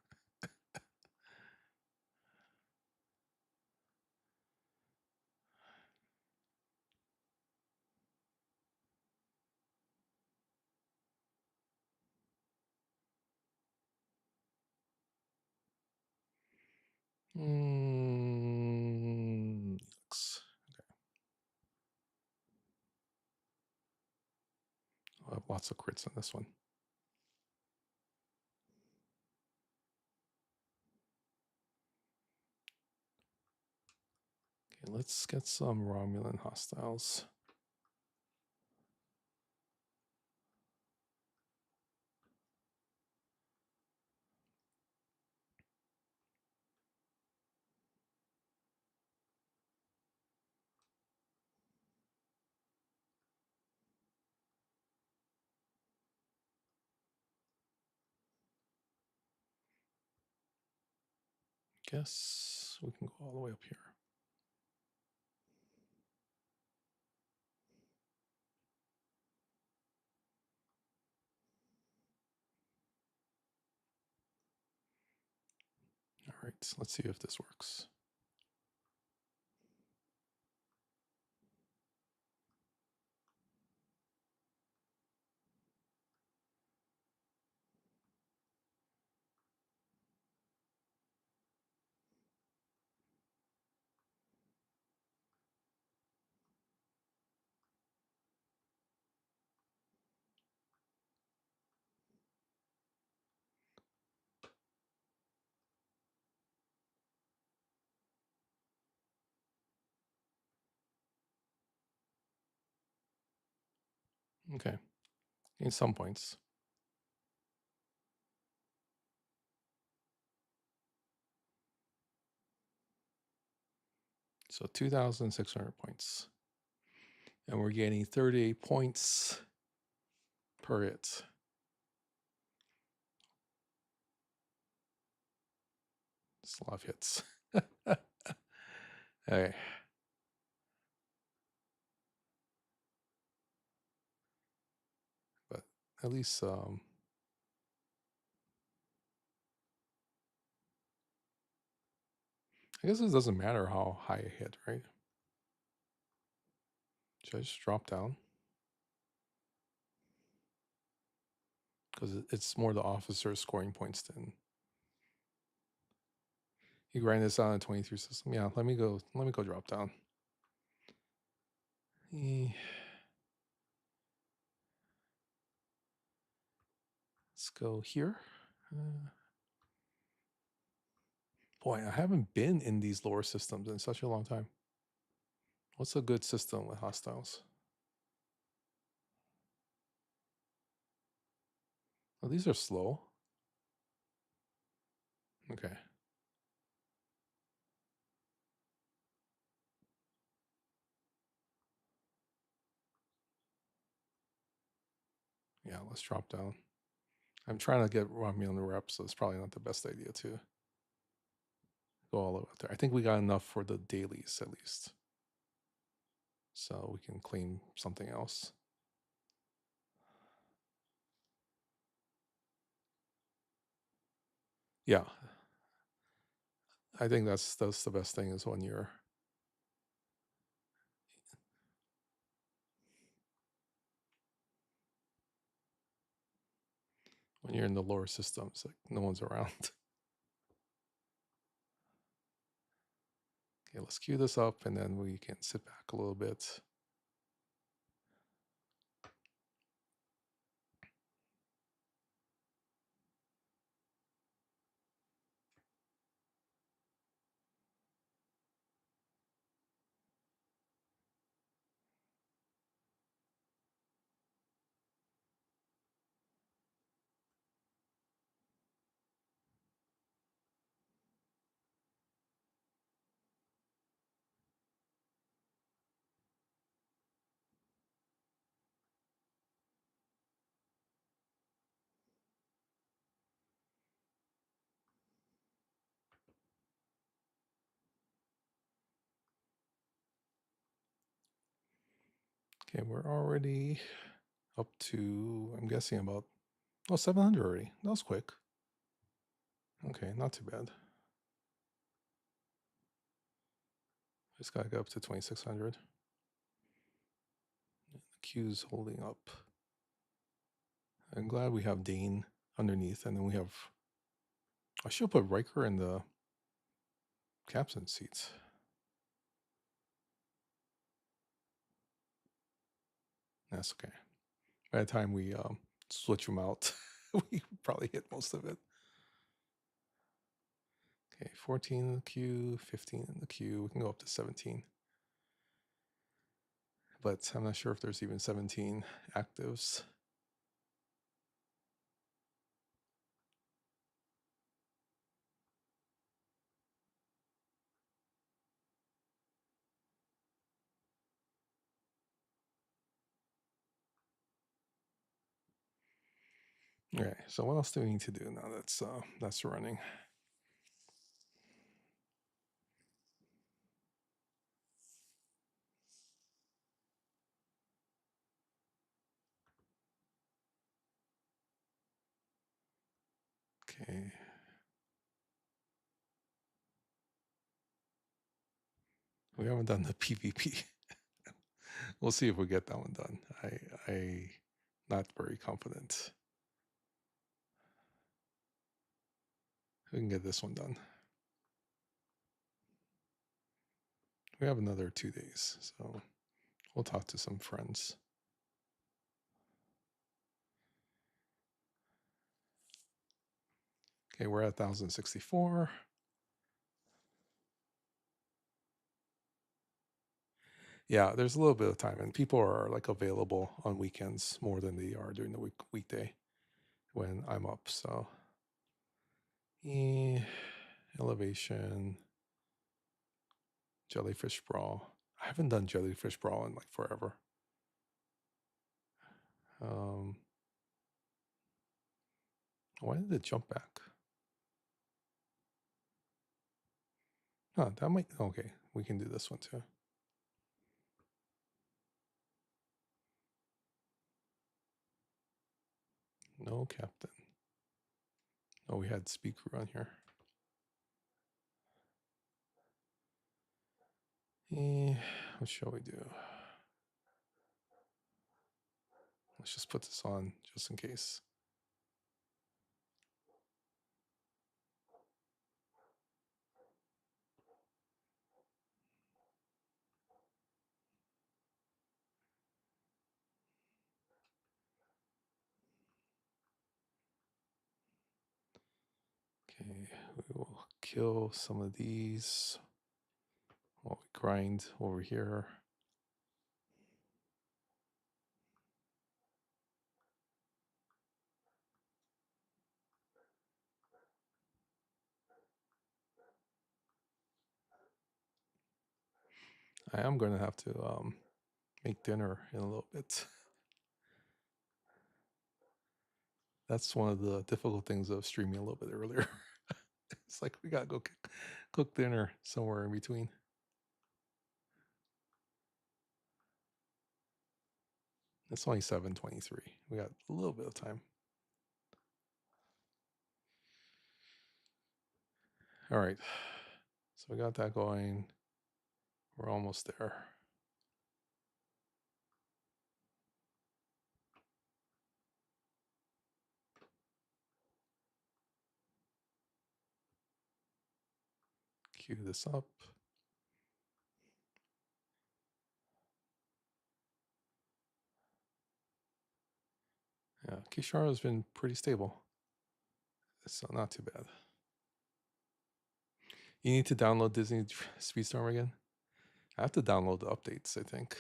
Looks. Okay. I'll have lots of crits on this one. Okay, let's get some Romulan hostiles. Guess we can go all the way up here. right, let's see if this works. Okay, in some points. So 2,600 points. And we're getting 38 points per hit. It's a lot of hits. Okay. But at least I guess it doesn't matter how high I hit, right? Should I just drop down? Because it's more the officer scoring points than you grind this out in a 23 system. Yeah, let me go drop down. Let's go here. Boy, I haven't been in these lower systems in such a long time. What's a good system with hostiles? Oh, these are slow. Okay. Yeah, let's drop down. I'm trying to get Romulan reps, so it's probably not the best idea to go all the way up there. I think we got enough for the dailies at least. So we can claim something else. Yeah. I think that's the best thing is when you're in the lower systems, like no one's around. Okay, let's queue this up and then we can sit back a little bit. Okay, we're already up to, I'm guessing about, 700 already. That was quick. Okay, not too bad. Just gotta get up to 2,600. The queue's holding up. I'm glad we have Dane underneath, and then we have, I should put Riker in the captain seats. That's okay. By the time we switch them out, we probably hit most of it. Okay, 14 in the queue, 15 in the queue. We can go up to 17. But I'm not sure if there's even 17 actives. Okay, so what else do we need to do now that's running? Okay. We haven't done the PvP. We'll see if we get that one done. I not very confident. We can get this one done. We have another 2 days, so we'll talk to some friends. Okay, we're at 1064. Yeah, there's a little bit of time, and people are like available on weekends more than they are during the weekday when I'm up. So, elevation, jellyfish brawl. I haven't done jellyfish brawl in like forever. Why did it jump back? Huh, that might, okay, we can do this one too. No captain. Oh, we had speed crew on here. What shall we do? Let's just put this on just in case. Okay, we will kill some of these while we grind over here. I am going to have to make dinner in a little bit. That's one of the difficult things of streaming a little bit earlier. It's like we got to go cook dinner somewhere in between. It's only 7:23. We got a little bit of time. All right. So we got that going. We're almost there. Cue this up. Yeah, Kishara has been pretty stable. So not too bad. You need to download Disney Speedstorm again? I have to download the updates, I think.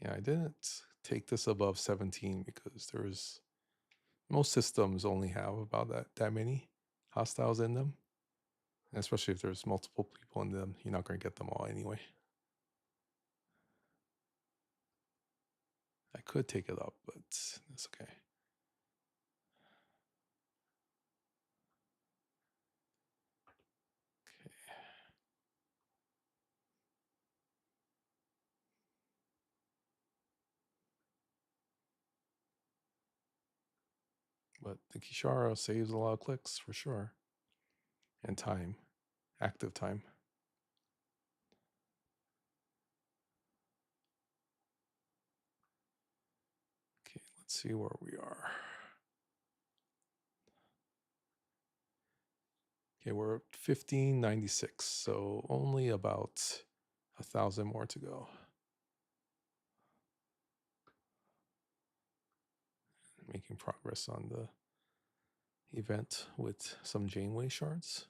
Yeah, I didn't take this above 17 because most systems only have about that many hostiles in them. And especially if there's multiple people in them, you're not going to get them all anyway. I could take it up, but that's okay. But the Kishara saves a lot of clicks for sure. And time. Active time. Okay, let's see where we are. Okay, we're at 1596, so only about 1,000 more to go. Making progress on the event with some Janeway shards.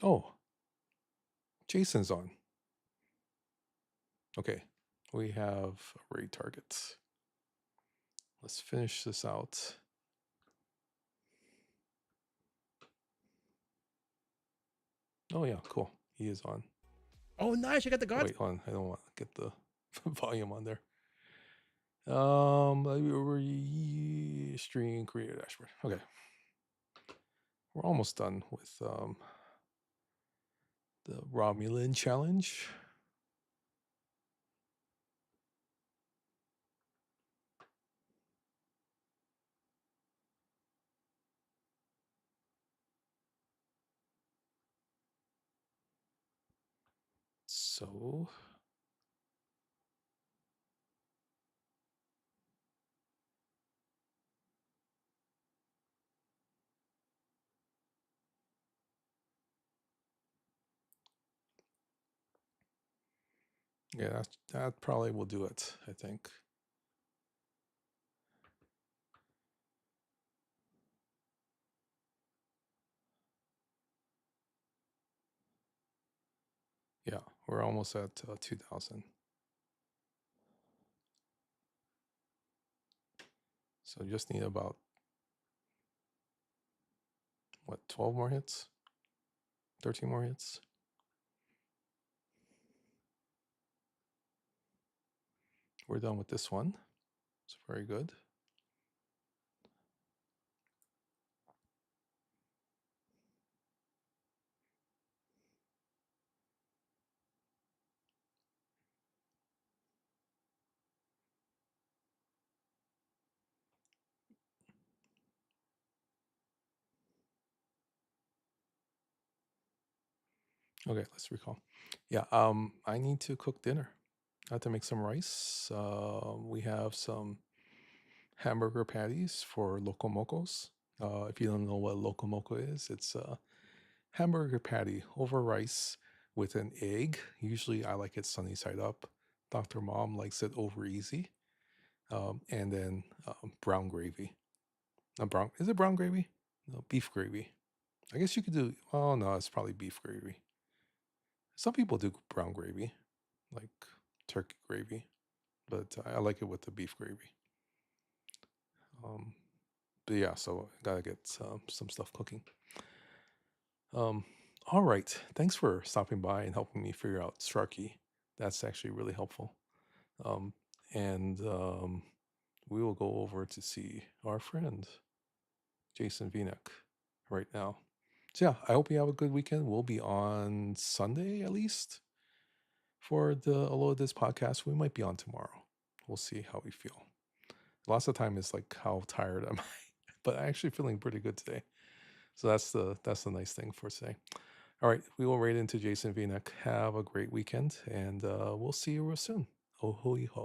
Oh, Jason's on. Okay, we have a raid target. Let's finish this out. Oh yeah, cool. He is on. Oh, nice! You got the Oh, gods. wait, hold on. I don't want to get the volume on there. Stream creator dashboard. Okay. We're almost done with the Romulan challenge. So yeah, that probably will do it, I think. Yeah, we're almost at 2,000. So just need about, what, 12 more hits? 13 more hits? We're done with this one. It's very good. Okay, let's recall. Yeah, I need to cook dinner. I have to make some rice. We have some hamburger patties for Loco Mocos. If you don't know what Loco Moco is, it's a hamburger patty over rice with an egg. Usually I like it sunny side up. Dr. Mom likes it over easy. And then brown gravy. Is it brown gravy? No, beef gravy. I guess you could do, oh no, it's probably beef gravy. Some people do brown gravy, like turkey gravy, but I like it with the beef gravy. But yeah, so I gotta get some stuff cooking. All right. Thanks for stopping by and helping me figure out Sharky. That's actually really helpful. And we will go over to see our friend Jason Vinek right now. So yeah, I hope you have a good weekend. We'll be on Sunday at least for the Aloha DIS podcast. We might be on tomorrow. We'll see how we feel. Lots of time is like, how tired am I? But I'm actually feeling pretty good today. So that's the nice thing for today. All right, we will right into Jason Vinek. Have a great weekend, and we'll see you real soon. Oh, ho, ho.